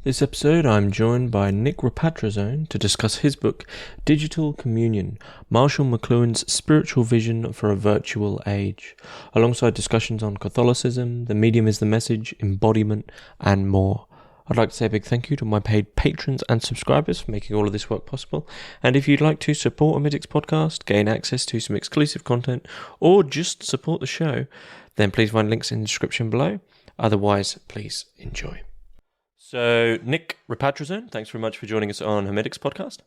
This episode, I'm joined by Nick Ripatrazone to discuss his book, Digital Communion, Marshall McLuhan's Spiritual Vision for a Virtual Age, alongside discussions on Catholicism, the medium is the message, embodiment, and more. I'd like to say a big thank you to my paid patrons and subscribers for making all of this work possible. And if you'd like to support Hermitix podcast, gain access to some exclusive content, or just support the show, then please find links in the description below. Otherwise, please enjoy. So, Nick Ripatrazone, thanks very much for joining us on Hermitix podcast.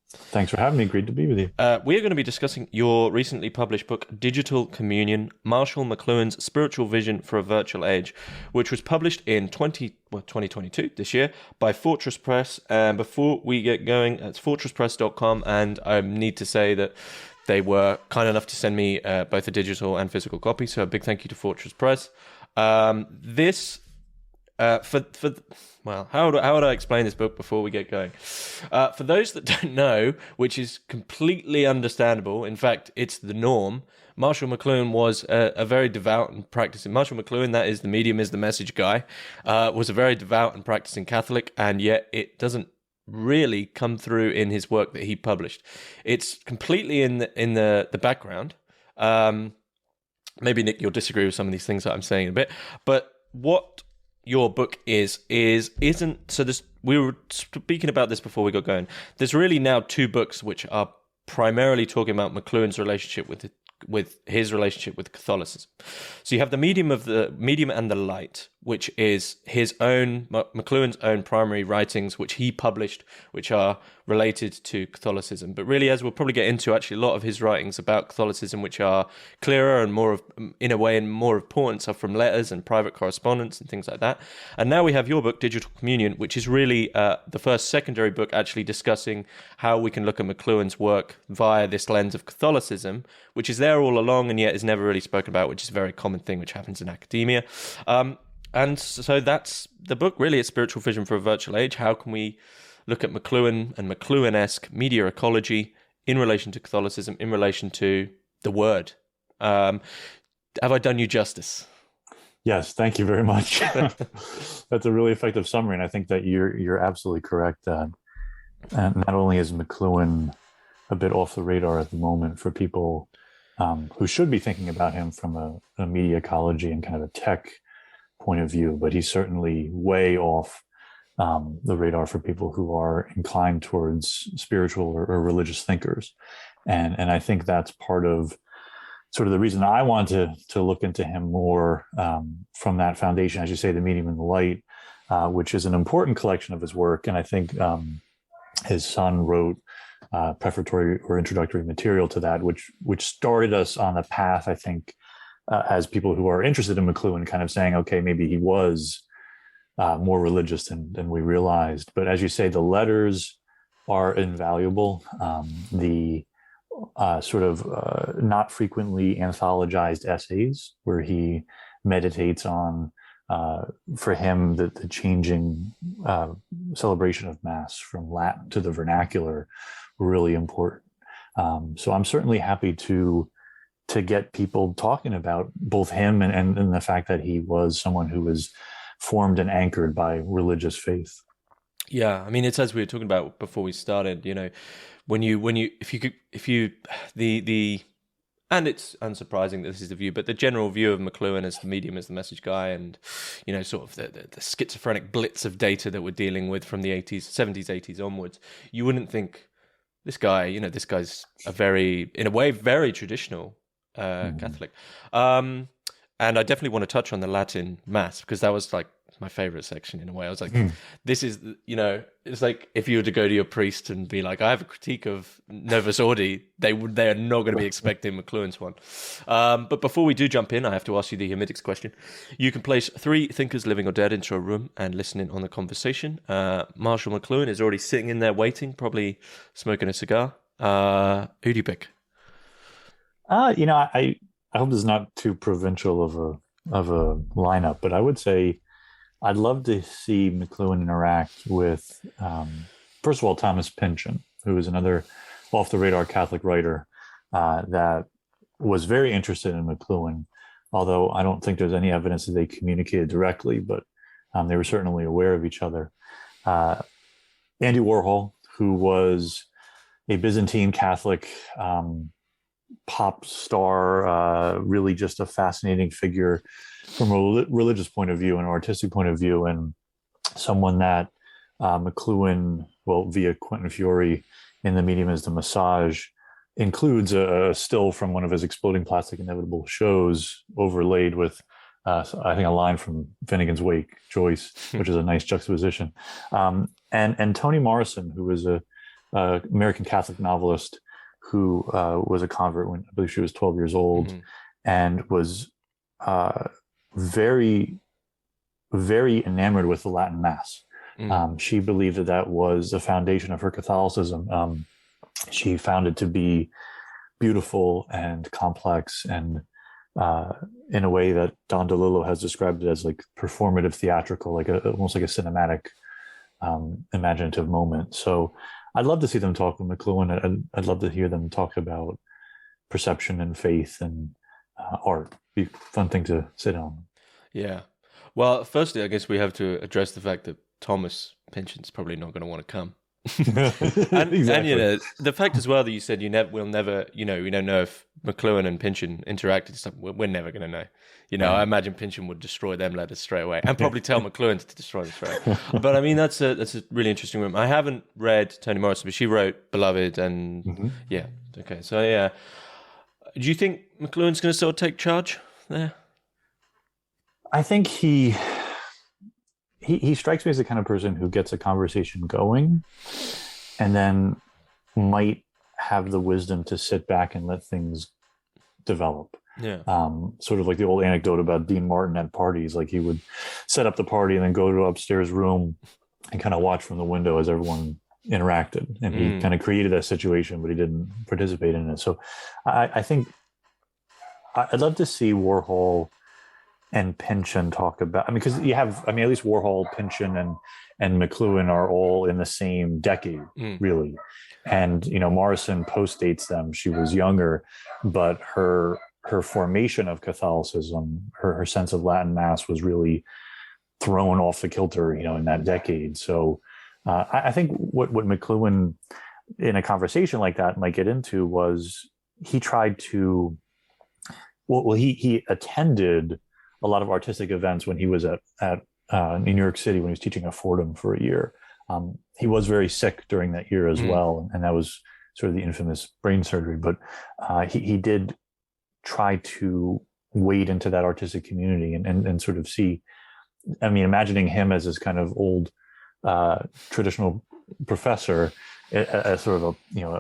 Thanks for having me. Great to be with you. We are going to be discussing your recently published book, Digital Communion, Marshall McLuhan's Spiritual Vision for a Virtual Age, which was published in 2022, this year, by Fortress Press. And before we get going, it's fortresspress.com, and I need to say that they were kind enough to send me both a digital and physical copy, so a big thank you to Fortress Press. How would I explain this book before we get going? For those that don't know, which is completely understandable, in fact, it's the norm, Marshall McLuhan was a very devout and practicing... Marshall McLuhan, that is the medium is the message guy, was a very devout and practicing Catholic, and yet it doesn't really come through in his work that he published. It's completely in the background. Maybe, Nick, you'll disagree with some of these things that I'm saying in a bit, but what your book isn't so this we were speaking about this before we got going. There's really now two books which are primarily talking about McLuhan's relationship with his relationship with Catholicism. So you have the medium and the light, which is his own McLuhan's own primary writings, which he published, which are related to Catholicism. But really, as we'll probably get into, actually a lot of his writings about Catholicism, which are clearer and more of, in a way, and more important, are from letters and private correspondence and things like that. And now we have your book, Digital Communion, which is really the first secondary book actually discussing how we can look at McLuhan's work via this lens of Catholicism, which is there all along and yet is never really spoken about, which is a very common thing which happens in academia. And so that's the book, really, a spiritual vision for a virtual age. How can we look at McLuhan and McLuhan-esque media ecology in relation to Catholicism, in relation to the Word? Have I done you justice? Yes, thank you very much. That's a really effective summary, and I think that you're absolutely correct. And not only is McLuhan a bit off the radar at the moment for people who should be thinking about him from a media ecology and kind of a tech point of view, but he's certainly way off the radar for people who are inclined towards spiritual or religious thinkers. And I think that's part of sort of the reason I want to look into him more from that foundation, as you say, the medium and the light, which is an important collection of his work. And I think his son wrote prefatory or introductory material to that, which started us on the path, I think, as people who are interested in McLuhan, kind of saying, okay, maybe he was more religious than we realized. But as you say, the letters are invaluable. The sort of not frequently anthologized essays where he meditates on, for him, the changing celebration of Mass from Latin to the vernacular were really important. So I'm certainly happy to get people talking about both him and the fact that he was someone who was formed and anchored by religious faith. Yeah, I mean, it's as we were talking about before we started, you know, and it's unsurprising that this is the view, but the general view of McLuhan as the medium, as the message guy, and, you know, sort of the schizophrenic blitz of data that we're dealing with from the 70s, 80s onwards, you wouldn't think this guy's in a way, very traditional Catholic. And I definitely want to touch on the Latin Mass, because that was like my favorite section in a way. I was like, this is, you know, it's like if you were to go to your priest and be like, I have a critique of Novus Ordi, they are not going to be expecting McLuhan's one. But before we do jump in, I have to ask you the Hermitix question. You can place 3 thinkers, living or dead, into a room and listen in on the conversation. Marshall McLuhan is already sitting in there waiting, probably smoking a cigar. Who do you pick? You know, I hope this is not too provincial of a lineup, but I would say I'd love to see McLuhan interact with, first of all, Thomas Pynchon, who is another off-the-radar Catholic writer that was very interested in McLuhan, although I don't think there's any evidence that they communicated directly, but they were certainly aware of each other. Andy Warhol, who was a Byzantine Catholic pop star, really just a fascinating figure from a religious point of view and an artistic point of view, and someone that McLuhan, well, via Quentin Fiore in The Medium is the Massage, includes a still from one of his Exploding Plastic Inevitable shows overlaid with, I think, a line from Finnegan's Wake, Joyce, which is a nice juxtaposition. And Toni Morrison, who was a American Catholic novelist who was a convert when I believe she was 12 years old, and was very, very enamored with the Latin Mass. She believed that was the foundation of her Catholicism. She found it to be beautiful and complex, and in a way that Don DeLillo has described it as like performative theatrical, like almost like a cinematic imaginative moment. So I'd love to see them talk with McLuhan. I'd love to hear them talk about perception and faith and art. Be a fun thing to sit on. Yeah. Well, firstly, I guess we have to address the fact that Thomas Pynchon's probably not going to want to come. and Exactly. The fact as well that you said we'll never, we don't know if McLuhan and Pynchon interacted. It's like, we're never going to know. I imagine Pynchon would destroy them letters straight away, and probably tell McLuhan to destroy them straight away. But I mean, that's a really interesting room. I haven't read Toni Morrison, but she wrote Beloved, and yeah, okay. So yeah, do you think McLuhan's going to sort of take charge there? I think he strikes me as the kind of person who gets a conversation going and then might have the wisdom to sit back and let things develop. Yeah. Sort of like the old anecdote about Dean Martin at parties. Like he would set up the party and then go to an upstairs room and kind of watch from the window as everyone interacted. And he kind of created that situation, but he didn't participate in it. So I think I'd love to see Warhol and Pynchon talk about, because you have, at least Warhol, Pynchon, and McLuhan are all in the same decade, really. And, Morrison postdates them. She was younger, but her formation of Catholicism, her sense of Latin Mass was really thrown off the kilter, in that decade. So I think what McLuhan, in a conversation like that, might get into was he tried to, he attended a lot of artistic events when he was at New York City when he was teaching at Fordham for a year. He was very sick during that year as well, and that was sort of the infamous brain surgery. But he did try to wade into that artistic community and sort of see. Imagining him as this kind of old traditional professor at sort of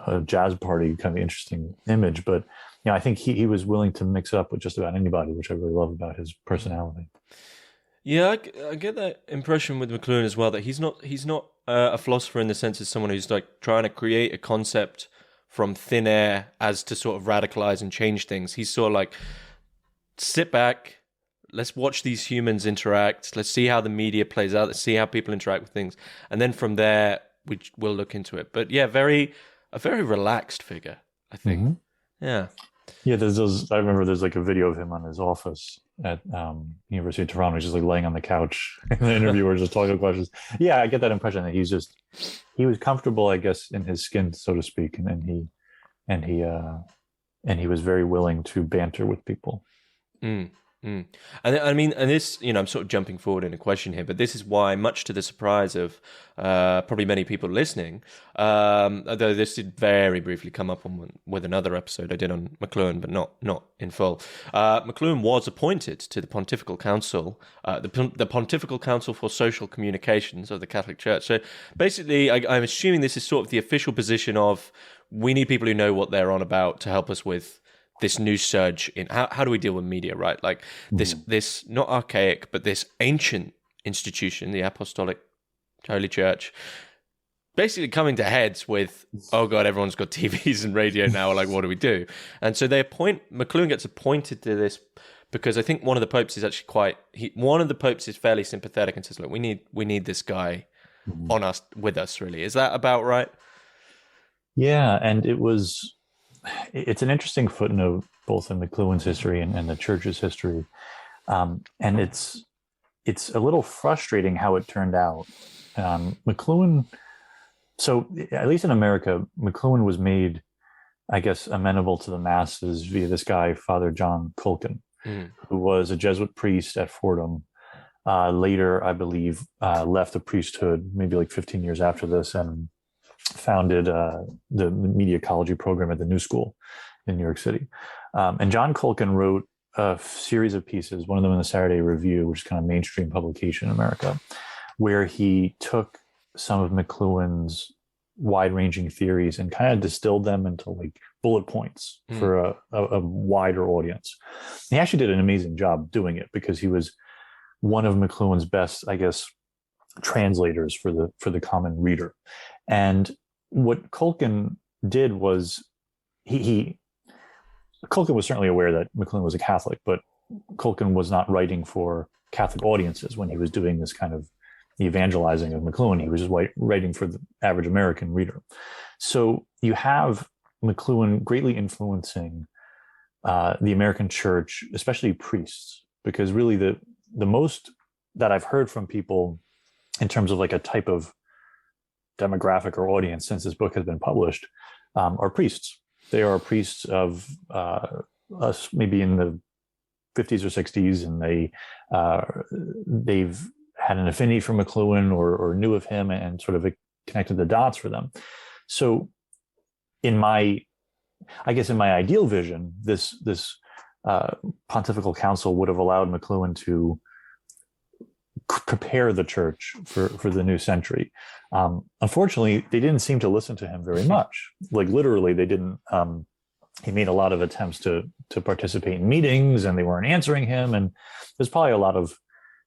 a jazz party, kind of interesting image, but. I think he was willing to mix it up with just about anybody, which I really love about his personality. Yeah, I get that impression with McLuhan as well, that he's not a philosopher in the sense of someone who's like trying to create a concept from thin air as to sort of radicalize and change things. He's sort of like, sit back, let's watch these humans interact, let's see how the media plays out, let's see how people interact with things, and then from there we'll look into it. But yeah, a very relaxed figure, I think. Yeah. Yeah, there's those. I remember there's like a video of him on his office at University of Toronto, just like laying on the couch, and the interviewer just talking questions. Yeah, I get that impression that he was comfortable, I guess, in his skin, so to speak, and he was very willing to banter with people. And this, I'm sort of jumping forward in a question here, but this is why, much to the surprise of probably many people listening, although this did very briefly come up with another episode I did on McLuhan, but not in full. McLuhan was appointed to the Pontifical Council, the Pontifical Council for Social Communications of the Catholic Church. So basically, I'm assuming this is sort of the official position of, we need people who know what they're on about to help us with this new surge in how do we deal with media, right? Like this not archaic, but this ancient institution, the Apostolic Holy Church, basically coming to heads with, oh God, everyone's got TVs and radio now. Like, what do we do? And so McLuhan gets appointed to this because I think one of the popes is actually fairly sympathetic and says, look, we need this guy with us, really. Is that about right? Yeah, and it's an interesting footnote both in McLuhan's history and the church's history, and it's a little frustrating how it turned out, McLuhan. So at least in America, McLuhan was made, I guess, amenable to the masses via this guy, Father John Culkin, who was a Jesuit priest at Fordham. Later, I believe, left the priesthood maybe like 15 years after this and founded the media ecology program at the New School in New York City. And John Culkin wrote a series of pieces, one of them in the Saturday Review, which is kind of mainstream publication in America, where he took some of McLuhan's wide-ranging theories and kind of distilled them into like bullet points for a wider audience. He actually did an amazing job doing it because he was one of McLuhan's best, I guess, translators for the common reader. And what Culkin did was Culkin was certainly aware that McLuhan was a Catholic, but Culkin was not writing for Catholic audiences when he was doing this kind of the evangelizing of McLuhan. He was just writing for the average American reader. So you have McLuhan greatly influencing the American church, especially priests, because really the most that I've heard from people in terms of like a type of demographic or audience since this book has been published are priests. They are priests of us maybe in the 50s or 60s, and they've had an affinity for McLuhan or knew of him and sort of connected the dots for them. So in my ideal vision, this pontifical council would have allowed McLuhan to prepare the church for the new century. Unfortunately, they didn't seem to listen to him very much. Like literally, they didn't. He made a lot of attempts to participate in meetings, and they weren't answering him. And there's probably a lot of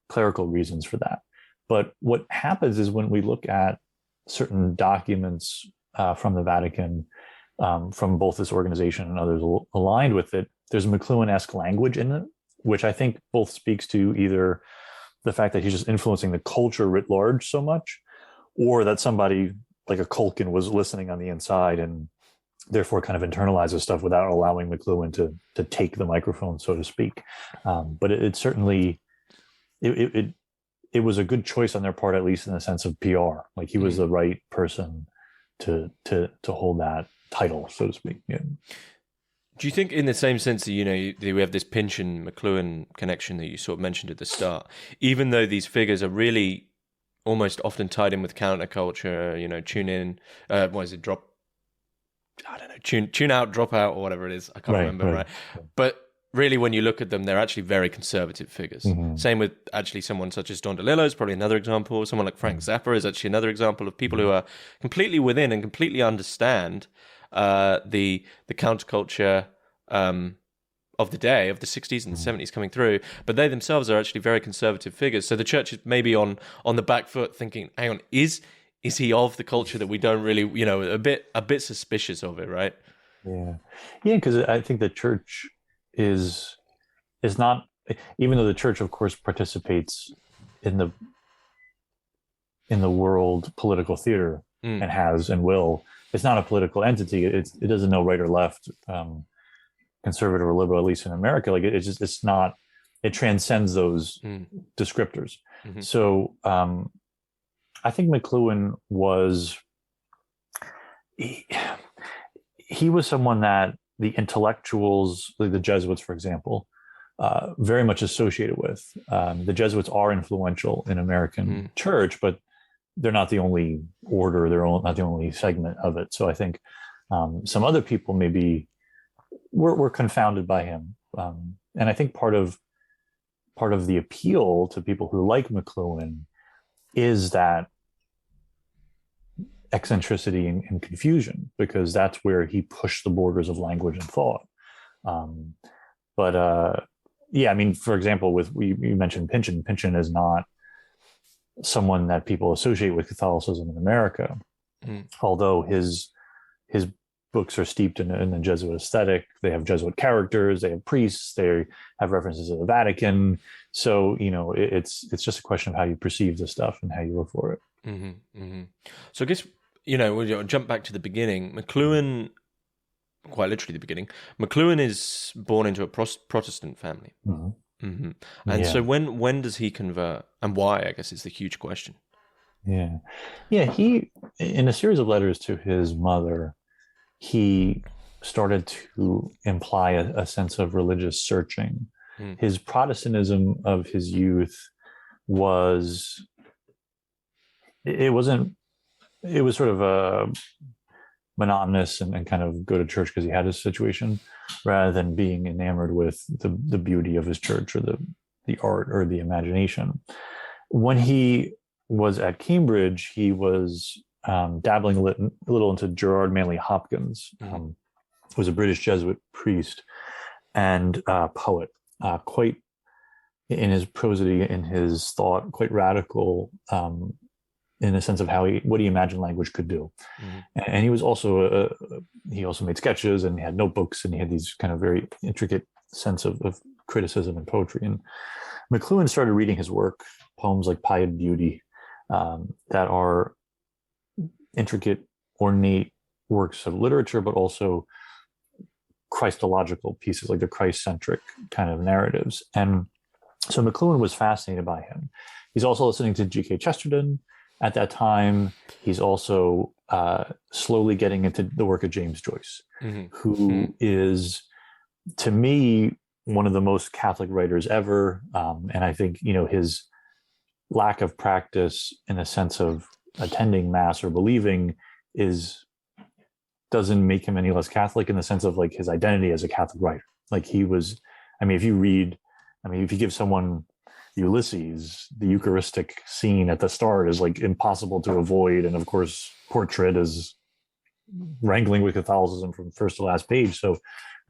clerical reasons for that. But what happens is when we look at certain documents from the Vatican, from both this organization and others aligned with it, there's McLuhan-esque language in it, which I think both speaks to either the fact that he's just influencing the culture writ large so much, or that somebody like a Culkin was listening on the inside and therefore kind of internalizes stuff without allowing McLuhan to take the microphone, so to speak. But it certainly, it was a good choice on their part, at least in the sense of PR. Like he was the right person to hold that title, so to speak. Yeah. Do you think, in the same sense that, we have this Pynchon-McLuhan connection that you sort of mentioned at the start, even though these figures are really almost often tied in with counterculture, tune in, tune out, drop out, or whatever it is. I can't remember, right? But really, when you look at them, they're actually very conservative figures. Same with actually someone such as Don DeLillo is probably another example. Someone like Frank Zappa is actually another example of people who are completely within and completely understand the counterculture of the day, of the 60s and the 70s coming through, but they themselves are actually very conservative figures. So the church is maybe on the back foot thinking, hang on, is he of the culture that we don't really, a bit suspicious of it, right? Yeah, because I think the church is not, even though the church of course participates in the world political theater and has and will, it's not a political entity. It doesn't know right or left, conservative or liberal, at least in America. Like it's not, it transcends those descriptors. So I think McLuhan was, he was someone that the intellectuals, like the Jesuits, for example, very much associated with. The Jesuits are influential in American church, but they're not the only order, not the only segment of it. So I think some other people maybe were confounded by him. And I think part of the appeal to people who like McLuhan is that eccentricity and confusion, because that's where he pushed the borders of language and thought. I mean, for example, you mentioned Pynchon. Pynchon is not someone that people associate with Catholicism in America, although his books are steeped in the Jesuit aesthetic. They have Jesuit characters, they have priests, they have references to the Vatican. So, it's just a question of how you perceive the stuff and how you look for it. So I guess, we'll jump back to the beginning. McLuhan, quite literally the beginning, McLuhan is born into a Protestant family. And so when does he convert, and why, I guess, is the huge question. Yeah. Yeah. He, in a series of letters to his mother, he started to imply a sense of religious searching. Mm. His Protestantism of his youth was, it wasn't, it was sort of a monotonous and kind of go to church because he had his situation rather than being enamored with the beauty of his church or the art or the imagination. When he was at Cambridge, he was dabbling a little into Gerard Manley Hopkins, who was a British Jesuit priest and poet, quite in his prosody, in his thought, quite radical in the sense of what he imagined language could do. And he was also he also made sketches and he had notebooks and he had these kind of very intricate sense of criticism and poetry. And McLuhan started reading his work, poems like Pied Beauty, that are intricate, ornate works of literature, but also Christological pieces, like the Christ-centric kind of narratives. And so McLuhan was fascinated by him. He's also listening to G.K. Chesterton at that time. He's also slowly getting into the work of James Joyce, who is, to me, one of the most Catholic writers ever. And I think, his lack of practice in the sense of attending Mass or believing doesn't make him any less Catholic in the sense of like his identity as a Catholic writer. Like he was, if you give someone Ulysses, the Eucharistic scene at the start is like impossible to avoid. And of course, Portrait is wrangling with Catholicism from first to last page. So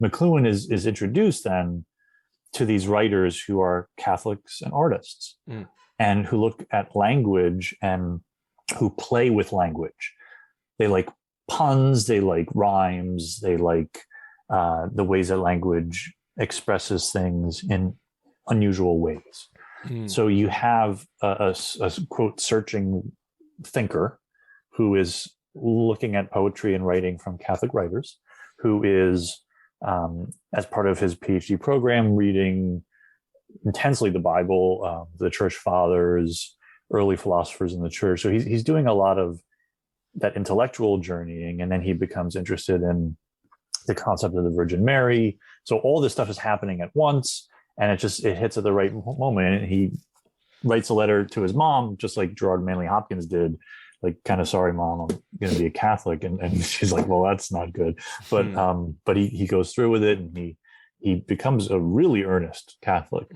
McLuhan is introduced then to these writers who are Catholics and artists and who look at language and who play with language. They like puns, they like rhymes, they like the ways that language expresses things in unusual ways. So you have a quote searching thinker who is looking at poetry and writing from Catholic writers, who is as part of his PhD program reading intensely the Bible, the Church Fathers, early philosophers in the Church. So he's doing a lot of that intellectual journeying, and then he becomes interested in the concept of the Virgin Mary. So all this stuff is happening at once, and it hits at the right moment. And he writes a letter to his mom, just like Gerard Manley Hopkins did, like, kind of, sorry, Mom, I'm going to be a Catholic. And she's like, well, that's not good. But he goes through with it, and he becomes a really earnest Catholic.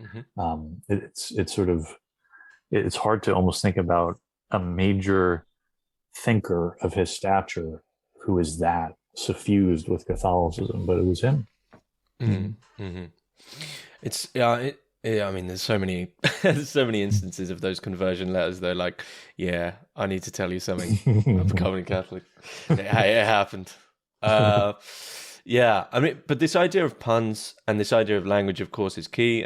It's hard to almost think about a major thinker of his stature who is that suffused with Catholicism, but it was him. It's there's so many there's so many instances of those conversion letters. They're like, yeah, I need to tell you something. I'm becoming Catholic. It happened. But this idea of puns and this idea of language, of course, is key.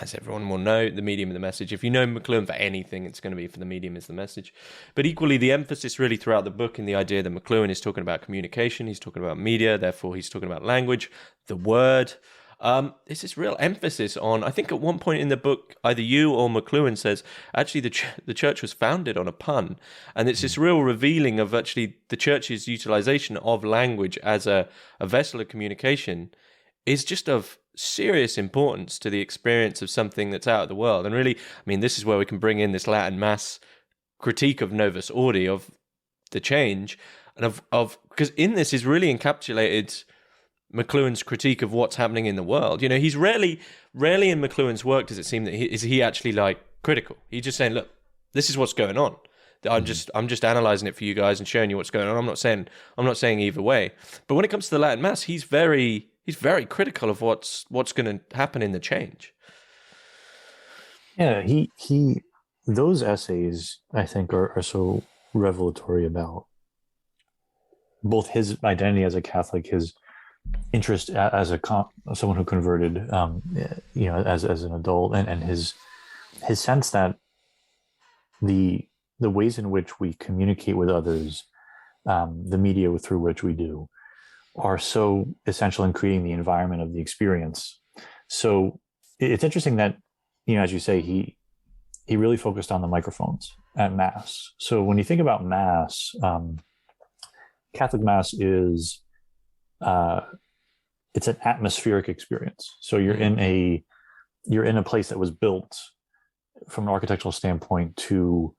As everyone will know, the medium of the message. If you know McLuhan for anything, it's going to be for the medium is the message. But equally, the emphasis really throughout the book in the idea that McLuhan is talking about communication, he's talking about media, therefore he's talking about language, the word. There's this real emphasis on, I think at one point in the book, either you or McLuhan says, actually the church was founded on a pun. And it's this real revealing of actually the church's utilization of language as a vessel of communication is just of serious importance to the experience of something that's out of the world. And really, this is where we can bring in this Latin Mass critique of Novus Ordi, of the change, and of because in this is really encapsulated McLuhan's critique of what's happening in the world. He's rarely in McLuhan's work does it seem that he actually like critical. He's just saying, look, this is what's going on. I'm just analyzing it for you guys and showing you what's going on. I'm not saying either way. But when it comes to the Latin Mass, he's very critical of what's going to happen in the change. Yeah, those essays, I think, are so revelatory about both his identity as a Catholic, his interest as someone who converted, as an adult, and his sense that the ways in which we communicate with others, the media through which we do, are so essential in creating the environment of the experience. So it's interesting that, as you say, he really focused on the microphones at Mass. So when you think about Mass, Catholic Mass is it's an atmospheric experience. So you're in a place that was built from an architectural standpoint to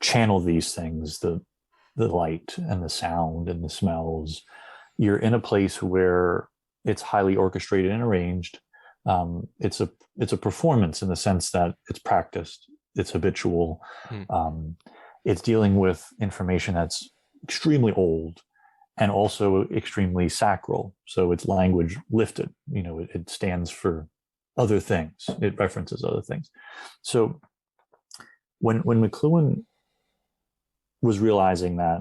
channel these things, the light and the sound and the smells. You're in a place where it's highly orchestrated and arranged. It's a performance in the sense that it's practiced, it's habitual. It's dealing with information that's extremely old and also extremely sacral. So it's language lifted. It stands for other things. It references other things. So when McLuhan was realizing that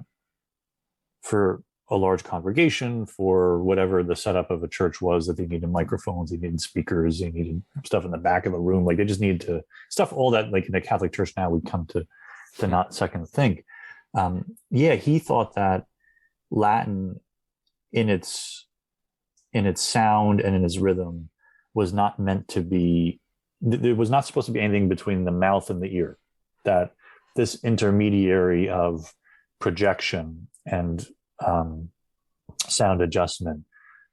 for a large congregation, for whatever the setup of a church was, that they needed microphones, they needed speakers, they needed stuff in the back of a room, like they just needed to stuff, all that, like in the Catholic Church now we'd come to not second think. He thought that Latin in its sound and in its rhythm was not meant to be, there was not supposed to be anything between the mouth and the ear, that this intermediary of projection and sound adjustment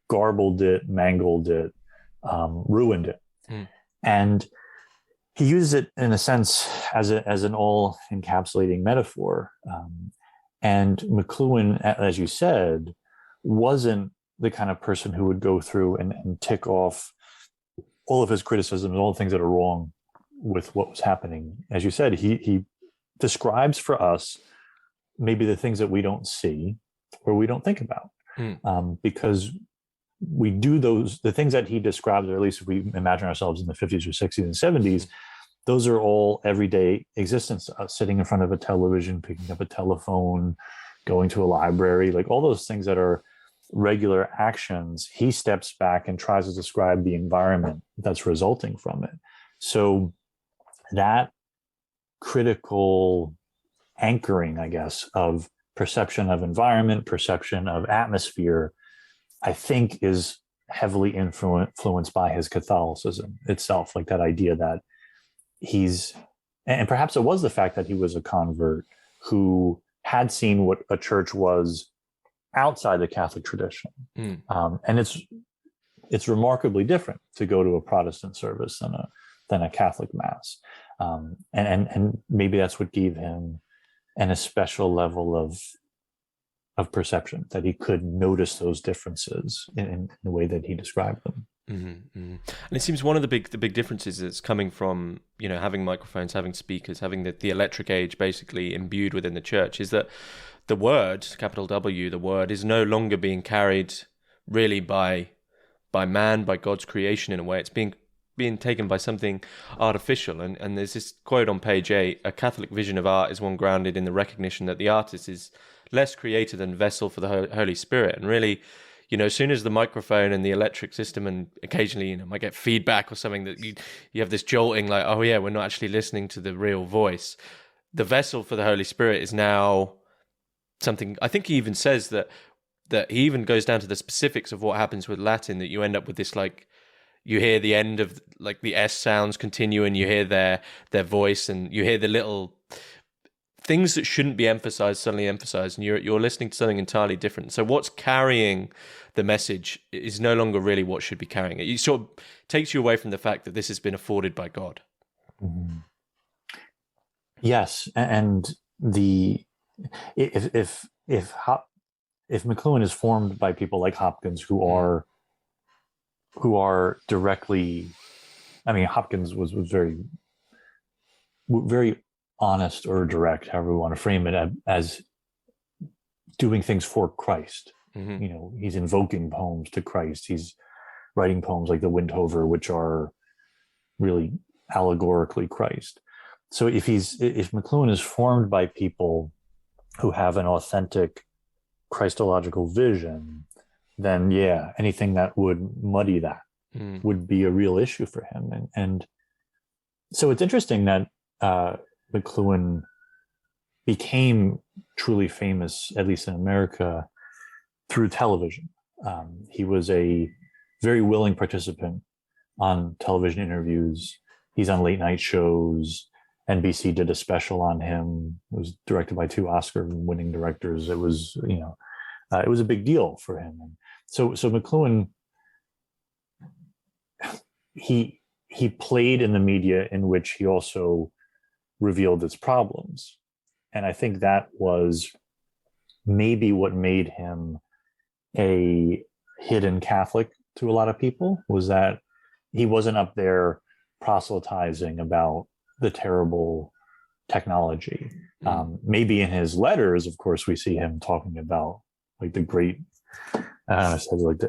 garbled it, mangled it, ruined it. And he uses it in a sense as an all encapsulating metaphor. And McLuhan, as you said, wasn't the kind of person who would go through and tick off all of his criticisms, all the things that are wrong with what was happening. As you said, he describes for us maybe the things that we don't see or we don't think about, because we do the things that he describes, or at least if we imagine ourselves in the 50s or 60s and 70s, those are all everyday existence to us, sitting in front of a television, picking up a telephone, going to a library, like all those things that are regular actions. He steps back and tries to describe the environment that's resulting from it. So that critical anchoring, I guess, of perception of environment, perception of atmosphere, I think is heavily influenced by his Catholicism itself, like that idea that and perhaps it was the fact that he was a convert who had seen what a church was outside the Catholic tradition. And it's remarkably different to go to a Protestant service than a Catholic Mass. And maybe that's what gave him a special level of perception, that he could notice those differences in the way that he described them. And it seems one of the big differences is coming from, having microphones, having speakers, having the electric age basically imbued within the church, is that the word, capital W, the word, is no longer being carried really by man, by God's creation in a way. It's being taken by something artificial. And there's this quote on page 8: "A Catholic vision of art is one grounded in the recognition that the artist is less creator than vessel for the Holy Spirit." And really, as soon as the microphone and the electric system, and occasionally, might get feedback or something, that you have this jolting, like, oh yeah, we're not actually listening to the real voice. The vessel for the Holy Spirit is now something. I think he even says that he even goes down to the specifics of what happens with Latin, that you end up with this, like, you hear the end of, like, the S sounds continue, and you hear their voice, and you hear the little things that shouldn't be emphasized suddenly emphasized, and you're listening to something entirely different. So what's carrying the message is no longer really what should be carrying it. It sort of takes you away from the fact that this has been afforded by God. Yes, and if McLuhan is formed by people like Hopkins who are directly, I mean, Hopkins was very, very honest or direct, however we want to frame it, as doing things for Christ. He's invoking poems to Christ. He's writing poems like the Windhover, which are really allegorically Christ. So if McLuhan is formed by people who have an authentic Christological vision, then anything that would muddy that would be a real issue for him. And so it's interesting that McLuhan became truly famous, at least in America, through television. He was a very willing participant on television interviews. He's on late night shows. NBC did a special on him. It was directed by two Oscar-winning directors. It was, it was a big deal for him. And so McLuhan, he played in the media in which he also revealed its problems. And I think that was maybe what made him a hidden Catholic to a lot of people, was that he wasn't up there proselytizing about the terrible technology. Maybe in his letters, of course, we see him talking about like the great, I don't know, like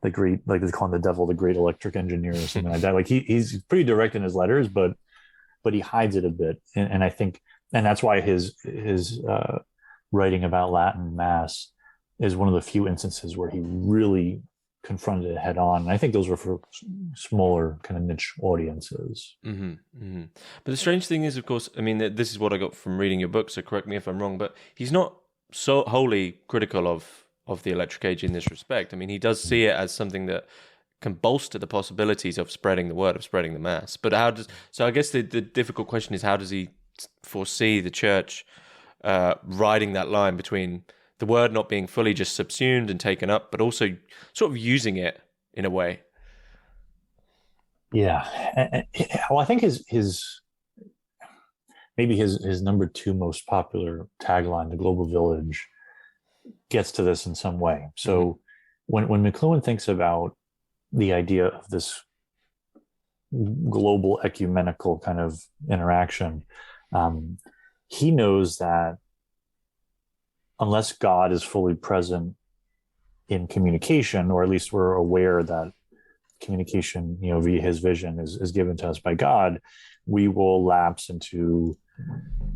the great, like they call him the devil, the great electric engineer or something like that. Like he's pretty direct in his letters, but he hides it a bit. And I think, and that's why his writing about Latin Mass is one of the few instances where he really confronted it head on. And I think those were for smaller kind of niche audiences. Mm-hmm, mm-hmm. But the strange thing is, of course, I mean, this is what I got from reading your book, so correct me if I'm wrong, but he's not so wholly critical of the electric age in this respect. I mean, he does see it as something that can bolster the possibilities of spreading the word, of spreading the mass. But so I guess the difficult question is, how does he foresee the church riding that line between the word not being fully just subsumed and taken up, but also sort of using it in a way? Yeah. Well, I think his maybe his number two most popular tagline, "The Global Village," gets to this in some way. So when McLuhan thinks about the idea of this global ecumenical kind of interaction, he knows that unless God is fully present in communication, or at least we're aware that communication, via his vision is given to us by God, we will lapse into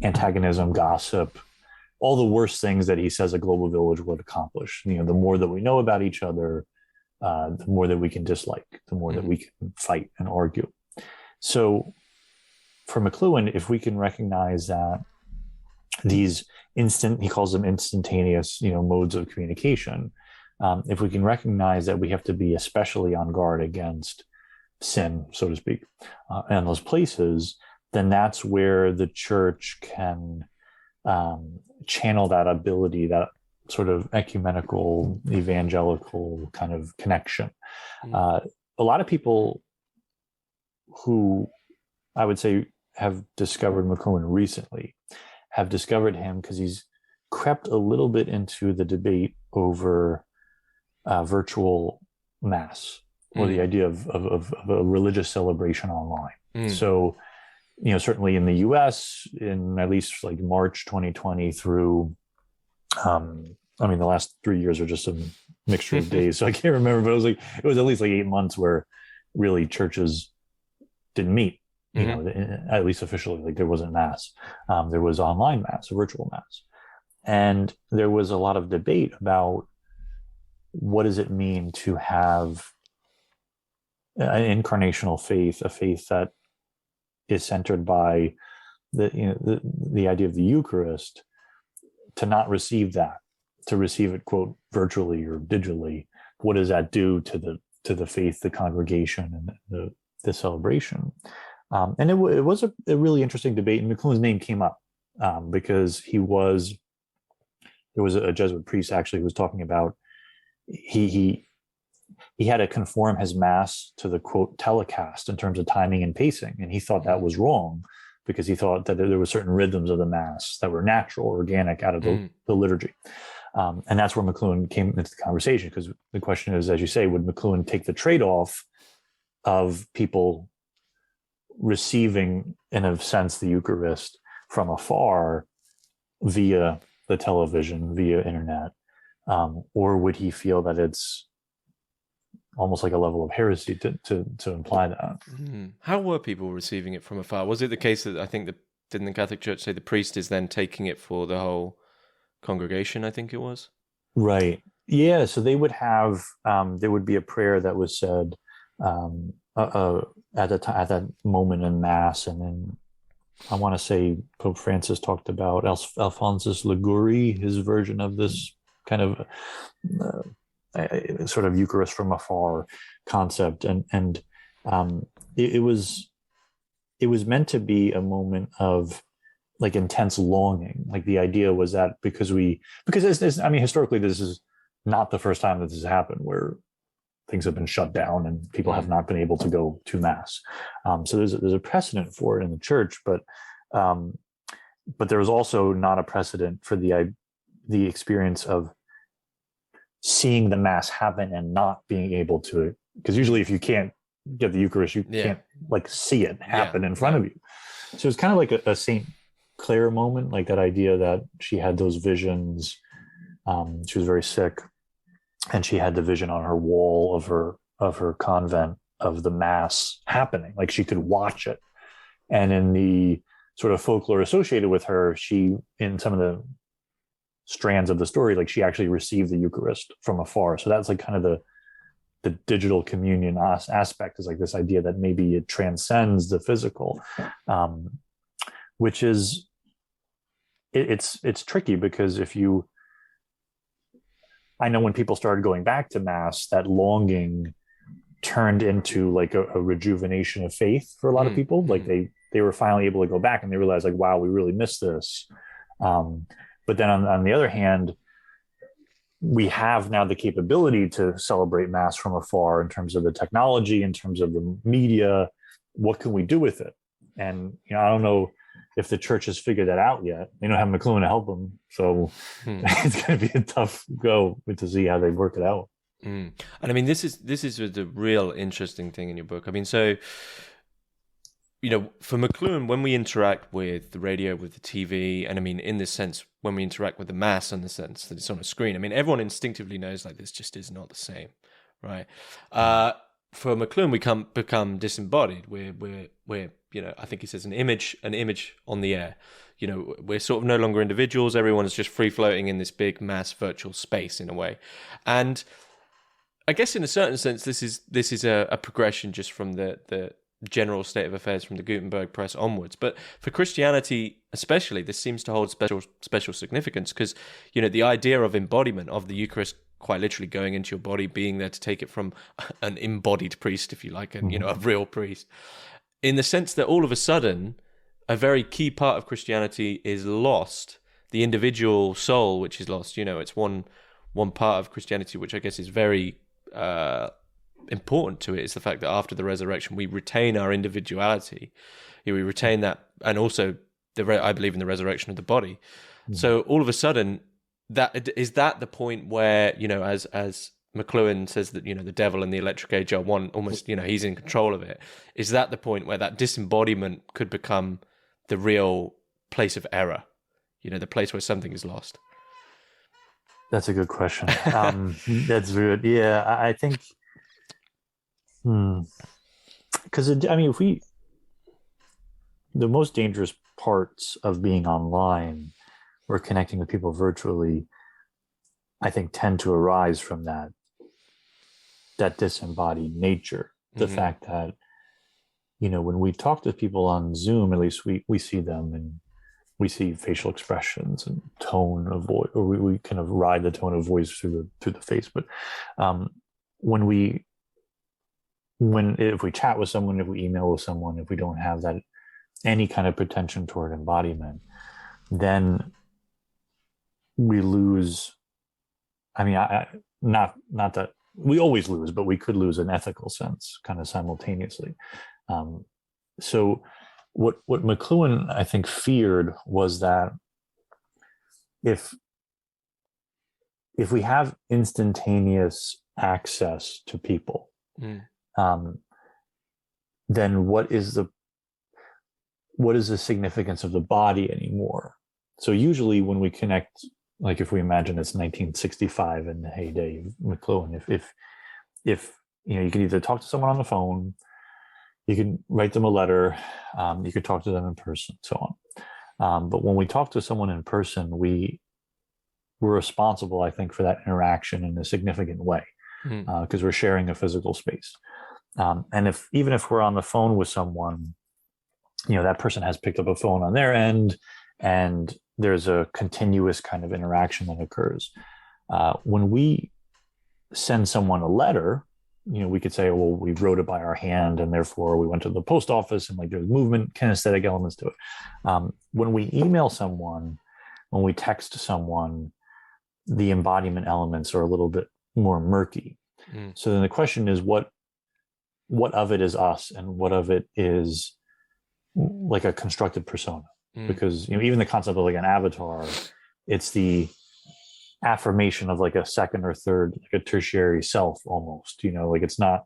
antagonism, gossip, all the worst things that he says a global village would accomplish. The more that we know about each other, the more that we can dislike, the more that we can fight and argue. So for McLuhan, if we can recognize that these he calls them instantaneous, modes of communication, if we can recognize that we have to be especially on guard against sin, so to speak, in those places, then that's where the church can channel that ability, that sort of ecumenical, evangelical kind of connection. A lot of people who I would say have discovered McLuhan recently have discovered him because he's crept a little bit into the debate over virtual mass, or the idea of a religious celebration online. So, certainly in the US, in at least like March 2020 through, the last 3 years are just a mixture of days, so I can't remember, but it was at least like 8 months where really churches didn't meet, at least officially. Like there wasn't mass. There was online mass, virtual mass. And there was a lot of debate about what does it mean to have an incarnational faith, a faith that is centered by the idea of the Eucharist, to not receive that, to receive it, quote, virtually or digitally. What does that do to the faith, the congregation, and the celebration? And it was a really interesting debate. And McLuhan's name came up because there was a Jesuit priest actually who was talking about he had to conform his mass to the, quote, telecast in terms of timing and pacing. And he thought that was wrong because he thought that there were certain rhythms of the mass that were natural, organic out of the liturgy. And that's where McLuhan came into the conversation, because the question is, as you say, would McLuhan take the trade-off of people receiving, in a sense, the Eucharist from afar via the television, via internet, or would he feel that it's almost like a level of heresy to imply that? How were people receiving it from afar? Was it the case that didn't the Catholic Church say the priest is then taking it for the whole congregation? I think it was. Right. Yeah. So they would have there would be a prayer that was said at that moment in Mass, and then I want to say Pope Francis talked about Alphonsus Liguori, his version of this kind of sort of Eucharist from afar concept, and it was it was meant to be a moment of like intense longing. Like the idea was that because I mean, historically, this is not the first time that this has happened where things have been shut down and people have not been able to go to mass. So there's a precedent for it in the church, but there was also not a precedent for the experience of seeing the mass happen and not being able to, because usually if you can't get the Eucharist, you can't like see it happen in front of you. So it's kind of like a Saint Clare moment, like that idea that she had those visions. She was very sick, and she had the vision on her wall of her convent of the mass happening, like she could watch it. And in the sort of folklore associated with her, she, in some of the strands of the story, like she actually received the Eucharist from afar. So that's like kind of the digital communion aspect, is like this idea that maybe it transcends the physical, which is it's tricky, because I know when people started going back to mass, that longing turned into like a rejuvenation of faith for a lot of people. Like they were finally able to go back, and they realized like, wow, we really missed this. But then on the other hand, we have now the capability to celebrate mass from afar in terms of the technology, in terms of the media. What can we do with it? And I don't know if the church has figured that out yet. They don't have McLuhan to help them, so it's going to be a tough go to see how they work it out. And I mean, this is the real interesting thing in your book. I mean, so for McLuhan, when we interact with the radio, with the TV, and I mean, in this sense, when we interact with the mass, in the sense that it's on a screen, I mean, everyone instinctively knows like this just is not the same, right? For McLuhan, we become disembodied. We're I think he says an image on the air. We're sort of no longer individuals. Everyone is just free floating in this big mass virtual space in a way, and I guess in a certain sense, this is a progression just from the general state of affairs from the Gutenberg press onwards. But for Christianity especially, this seems to hold special significance, because the idea of embodiment, of the Eucharist quite literally going into your body, being there to take it from an embodied priest, if you like, and a real priest, in the sense that all of a sudden a very key part of Christianity is lost, the individual soul, which is lost. It's one part of Christianity which I guess is very important to it, is the fact that after the resurrection we retain our individuality. We retain that, and also I believe in the resurrection of the body. So all of a sudden, that is the point where as McLuhan says that the devil and the electric age are one, almost he's in control of it. Is that the point where that disembodiment could become the real place of error? The place where something is lost. That's a good question. That's good. Yeah, I think. Because the most dangerous parts of being online or connecting with people virtually, I think, tend to arise from that disembodied nature. The fact that, when we talk to people on Zoom, at least we see them, and we see facial expressions and tone of voice, or we kind of ride the tone of voice through the face. But if we chat with someone, if we email with someone, if we don't have that any kind of pretension toward embodiment, then we lose. I mean, not that we always lose, but we could lose an ethical sense kind of simultaneously. So what McLuhan, I think, feared was that if we have instantaneous access to people, then what is the significance of the body anymore? So usually when we connect, like if we imagine it's 1965 in the heyday of McLuhan, if you can either talk to someone on the phone, you can write them a letter, you could talk to them in person, so on. But when we talk to someone in person, we're responsible, I think, for that interaction in a significant way, because we're sharing a physical space. And even if we're on the phone with someone, that person has picked up a phone on their end, and there's a continuous kind of interaction that occurs. When we send someone a letter, we could say, well, we wrote it by our hand, and therefore we went to the post office, and like there's movement, kinesthetic elements to it. When we email someone, when we text someone, the embodiment elements are a little bit more murky. So then the question is, what of it is us, and what of it is like a constructed persona? Because even the concept of like an avatar, it's the affirmation of like a second or third, like a tertiary self almost. Like it's not,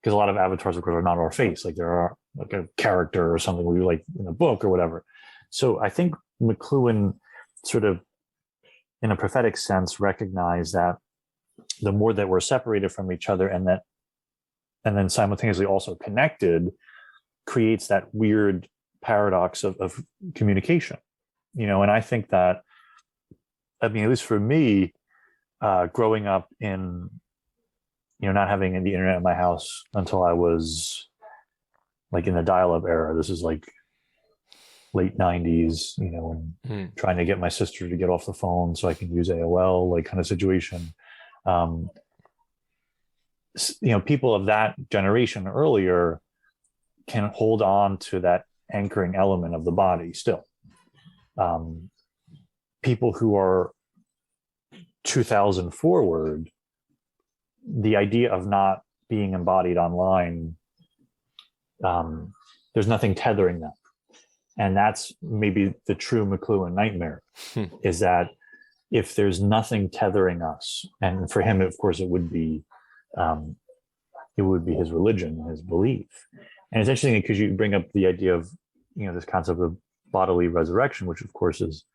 because a lot of avatars, of course, are not our face. Like there are like a character or something we like in a book or whatever. So I think McLuhan sort of, in a prophetic sense, recognized that the more that we're separated from each other, and then simultaneously also connected, creates that weird paradox of communication. And I think that, at least for me, growing up in, not having the internet in my house until I was like in the dial-up era. This is like late 90s, and trying to get my sister to get off the phone so I can use AOL, like kind of situation. People of that generation earlier can hold on to that anchoring element of the body still. People who are 2000 forward, the idea of not being embodied online, there's nothing tethering them. And that's maybe the true McLuhan nightmare, is that if there's nothing tethering us, and for him, of course, it would be his religion, his belief. And it's interesting because you bring up the idea of, this concept of bodily resurrection, which of course is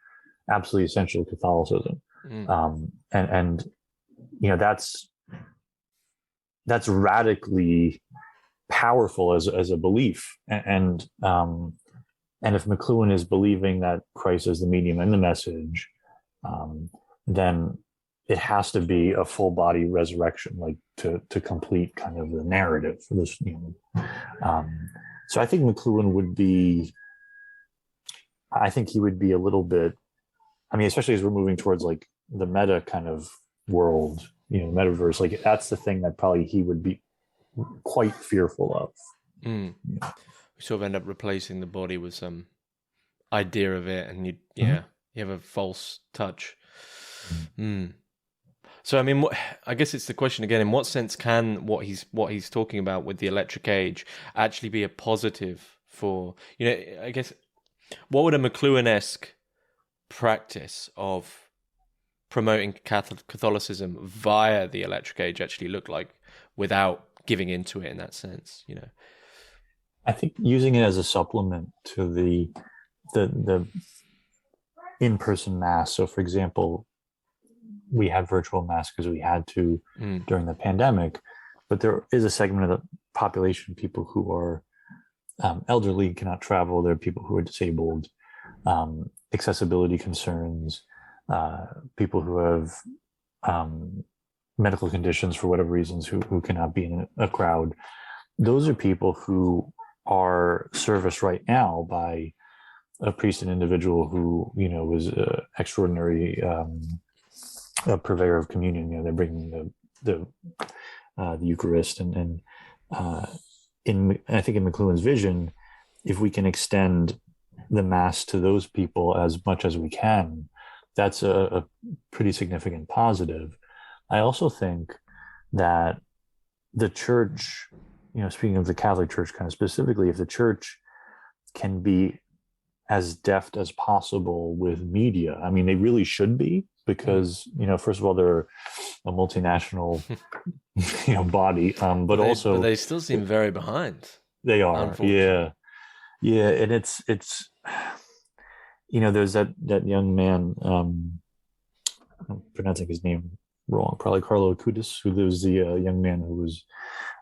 absolutely essential to Catholicism. And that's radically powerful as a belief. And if McLuhan is believing that Christ is the medium and the message, then it has to be a full body resurrection, like to complete kind of the narrative for this. So I think McLuhan would be, he would be a little bit, especially as we're moving towards like the meta kind of world, metaverse, like that's the thing that probably he would be quite fearful of. We sort of end up replacing the body with some idea of it, and you have a false touch. So I guess it's the question again: in what sense can what he's talking about with the electric age actually be a positive for, I guess, what would a McLuhan-esque practice of promoting Catholicism via the electric age actually look like without giving into it in that sense? I think using it as a supplement to the in-person mass. So, for example, we had virtual mass because we had to during the pandemic, but there is a segment of the population, people who are elderly, cannot travel. There are people who are disabled, accessibility concerns, people who have medical conditions for whatever reasons who cannot be in a crowd. Those are people who are serviced right now by a priest and individual who, was an extraordinary purveyor of communion. They're bringing the Eucharist, and I think in McLuhan's vision, if we can extend the Mass to those people as much as we can, that's a pretty significant positive. I also think that the Church, speaking of the Catholic Church kind of specifically, if the Church can be as deft as possible with media, they really should be, because, first of all, they're a multinational, body, but also they still seem very behind. They are, yeah. And it's there's that young man, I'm pronouncing his name wrong, probably Carlo Acutis, who was the young man who was,